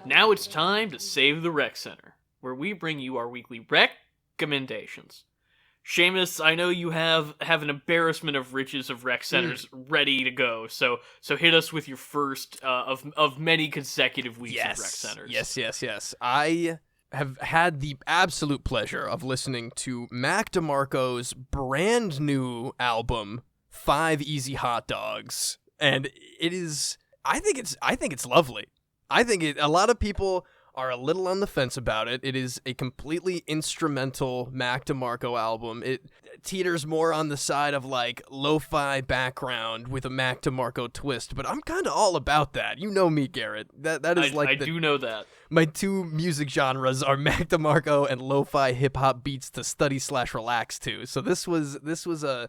Now it's time to Save the Rec Center, where we bring you our weekly recommendations. Seamus, I know you have an embarrassment of riches of rec centers ready to go, so hit us with your first of many consecutive weeks of rec centers. Yes. I have had the absolute pleasure of listening to Mac DeMarco's brand new album, 5 Easy Hotdogs, and it is. I think it's lovely. I think a lot of people are a little on the fence about it. It is a completely instrumental Mac DeMarco album. It teeters more on the side of like lo-fi background with a Mac DeMarco twist, but I'm kind of all about that. You know me, Garrett. That is I do know that. My two music genres are Mac DeMarco and lo-fi hip-hop beats to study/relax to. So this was a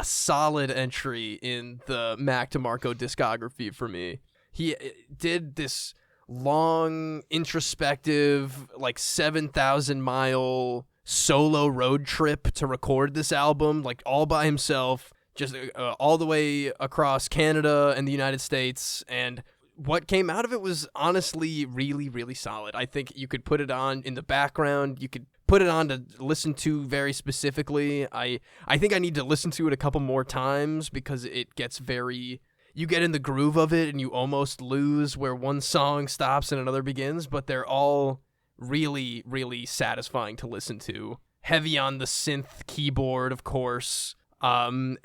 solid entry in the Mac DeMarco discography for me. He did this long, introspective, like 7,000-mile solo road trip to record this album, like all by himself, just all the way across Canada and the United States. And what came out of it was honestly really, really solid. I think you could put it on in the background. You could put it on to listen to very specifically. I think I need to listen to it a couple more times because it gets very... You get in the groove of it and you almost lose where one song stops and another begins, but they're all really, really satisfying to listen to. Heavy on the synth keyboard, of course. And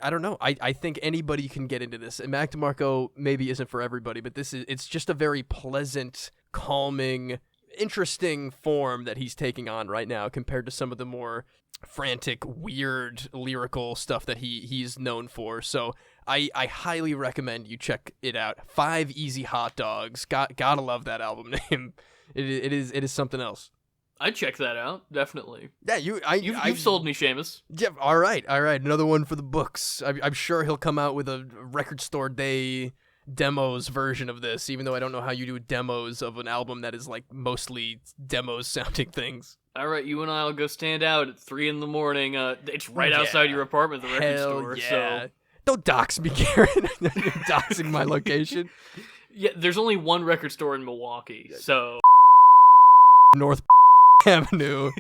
I don't know. I think anybody can get into this. And Mac DeMarco maybe isn't for everybody, but it's just a very pleasant, calming, interesting form that he's taking on right now compared to some of the more frantic, weird, lyrical stuff that he's known for. So I highly recommend you check it out. 5 Easy Hot Dogs. Gotta love that album name. It is something else. I'd check that out, definitely. Yeah, you've sold me, Seamus. Yeah, all right. Another one for the books. I'm sure he'll come out with a Record Store Day demos version of this, even though I don't know how you do demos of an album that is like mostly demos sounding things. All right, you and I'll go stand out at 3 a.m. It's right outside your apartment, the record store. Yeah. So don't dox me, Garrett. You're doxing my location. Yeah, there's only one record store in Milwaukee, so North Avenue.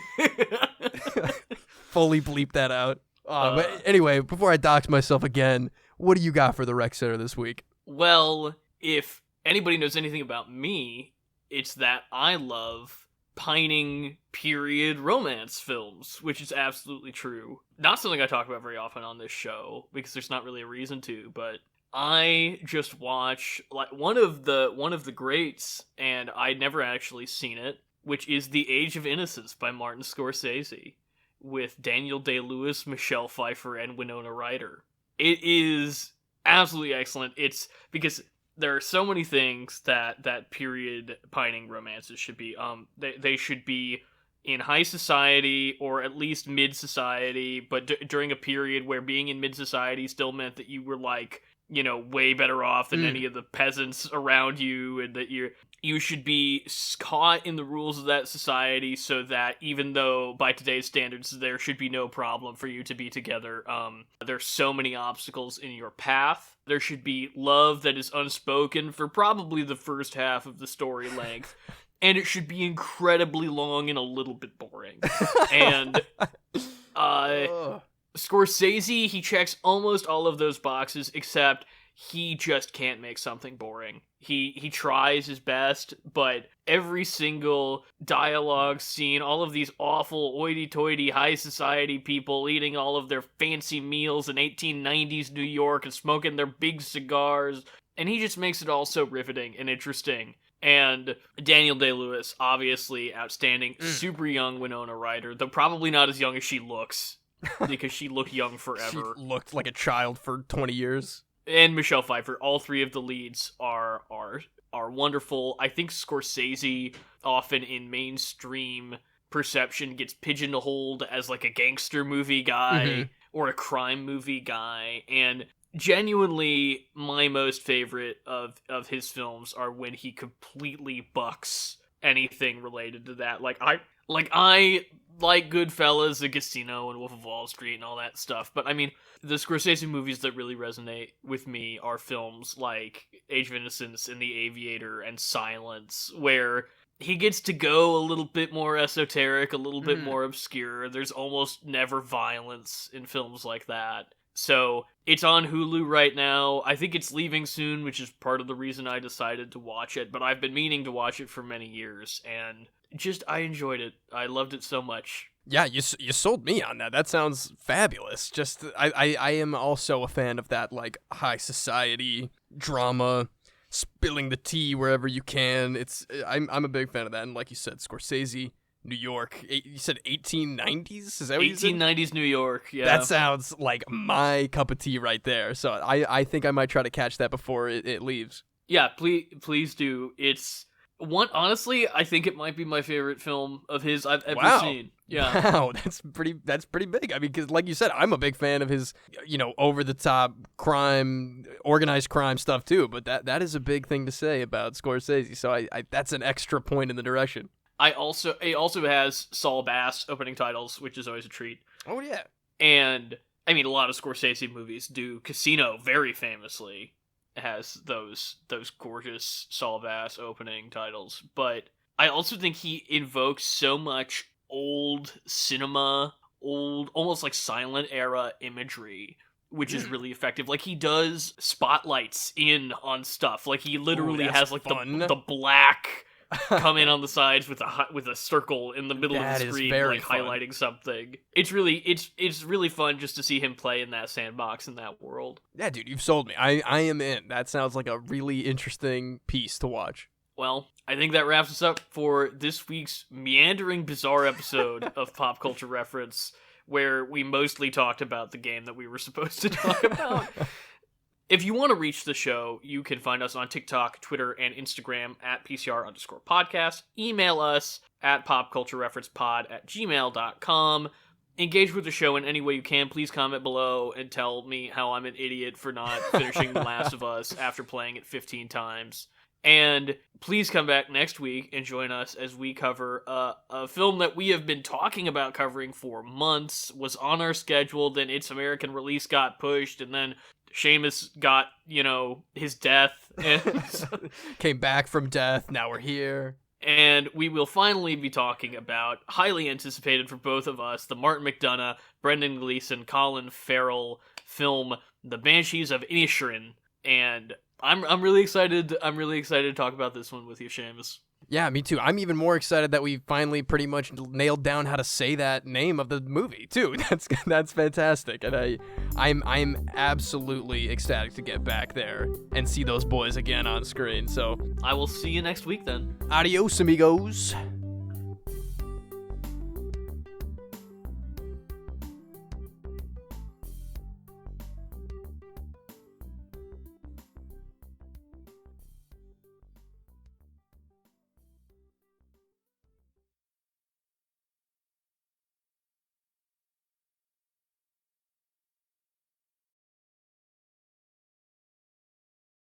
Fully bleep that out. But anyway, before I dox myself again, what do you got for the Rec Center this week? Well, if anybody knows anything about me, it's that I love pining period romance films, which is absolutely true. Not something I talk about very often on this show because there's not really a reason to, but I just watch like one of the greats, and I'd never actually seen it, which is The Age of Innocence by Martin Scorsese with Daniel Day-Lewis, Michelle Pfeiffer, and Winona Ryder. It is absolutely excellent. It's because there are so many things that period pining romances should be. They should be in high society or at least mid society, but during a period where being in mid society still meant that you were like, you know, way better off than any of the peasants around you, and that you should be caught in the rules of that society so that even though by today's standards there should be no problem for you to be together, there's so many obstacles in your path. There should be love that is unspoken for probably the first half of the story length, and it should be incredibly long and a little bit boring. And Scorsese, he checks almost all of those boxes, except he just can't make something boring. He tries his best, but every single dialogue scene, all of these awful hoity-toity high society people eating all of their fancy meals in 1890s New York and smoking their big cigars, and he just makes it all so riveting and interesting. And Daniel Day-Lewis, obviously outstanding, super young Winona Ryder, though probably not as young as she looks, because she looked young forever. She looked like a child for 20 years. And Michelle Pfeiffer. All three of the leads are wonderful. I think Scorsese, often in mainstream perception, gets pigeonholed as like a gangster movie guy or a crime movie guy. And genuinely, my most favorite of his films are when he completely bucks anything related to that. I like Goodfellas, The Casino, and Wolf of Wall Street and all that stuff. But I mean, the Scorsese movies that really resonate with me are films like Age of Innocence and The Aviator and Silence, where he gets to go a little bit more esoteric, a little bit more obscure. There's almost never violence in films like that. So it's on Hulu right now. I think it's leaving soon, which is part of the reason I decided to watch it. But I've been meaning to watch it for many years, and I enjoyed it. I loved it so much. Yeah, you sold me on that. That sounds fabulous. Just I am also a fan of that like high society drama. spilling the tea wherever you can. I'm a big fan of that. And like you said, Scorsese, New York. You said 1890s? Is that what you said? 1890s New York, yeah. That sounds like my cup of tea right there. So I think I might try to catch that before it leaves. Yeah, please do. It's one, honestly, I think it might be my favorite film of his I've ever seen. Yeah. Wow, that's pretty big. I mean, because like you said, I'm a big fan of his, over the top crime, organized crime stuff too. But that is a big thing to say about Scorsese. So I that's an extra point in the direction. It also has Saul Bass opening titles, which is always a treat. Oh yeah. And I mean, a lot of Scorsese movies do. Casino, very famously, has those gorgeous Saul Bass opening titles. But I also think he invokes so much old cinema, almost like silent era imagery, which is really effective. Like, he does spotlights on stuff. Like, he literally has like the black come in on the sides with a circle in the middle of the screen, like fun. Highlighting something. It's really fun just to see him play in that sandbox in that world. Yeah, dude, you've sold me. I am in. That sounds like a really interesting piece to watch. Well, I think that wraps us up for this week's meandering, bizarre episode of Pop Culture Reference, where we mostly talked about the game that we were supposed to talk about. If you want to reach the show, you can find us on TikTok, Twitter, and Instagram at PCR_podcast. Email us at popculturereferencepod@gmail.com. Engage with the show in any way you can. Please comment below and tell me how I'm an idiot for not finishing The Last of Us after playing it 15 times. And please come back next week and join us as we cover a film that we have been talking about covering for months, was on our schedule, then its American release got pushed, and then Seamus got, his death. And came back from death, now we're here. And we will finally be talking about, highly anticipated for both of us, the Martin McDonagh, Brendan Gleeson, Colin Farrell film, The Banshees of Inisherin. And I'm really excited. I'm really excited to talk about this one with you, Seamus. Yeah, me too. I'm even more excited that we finally pretty much nailed down how to say that name of the movie too. That's fantastic, and I'm absolutely ecstatic to get back there and see those boys again on screen. So I will see you next week then. Adios, amigos.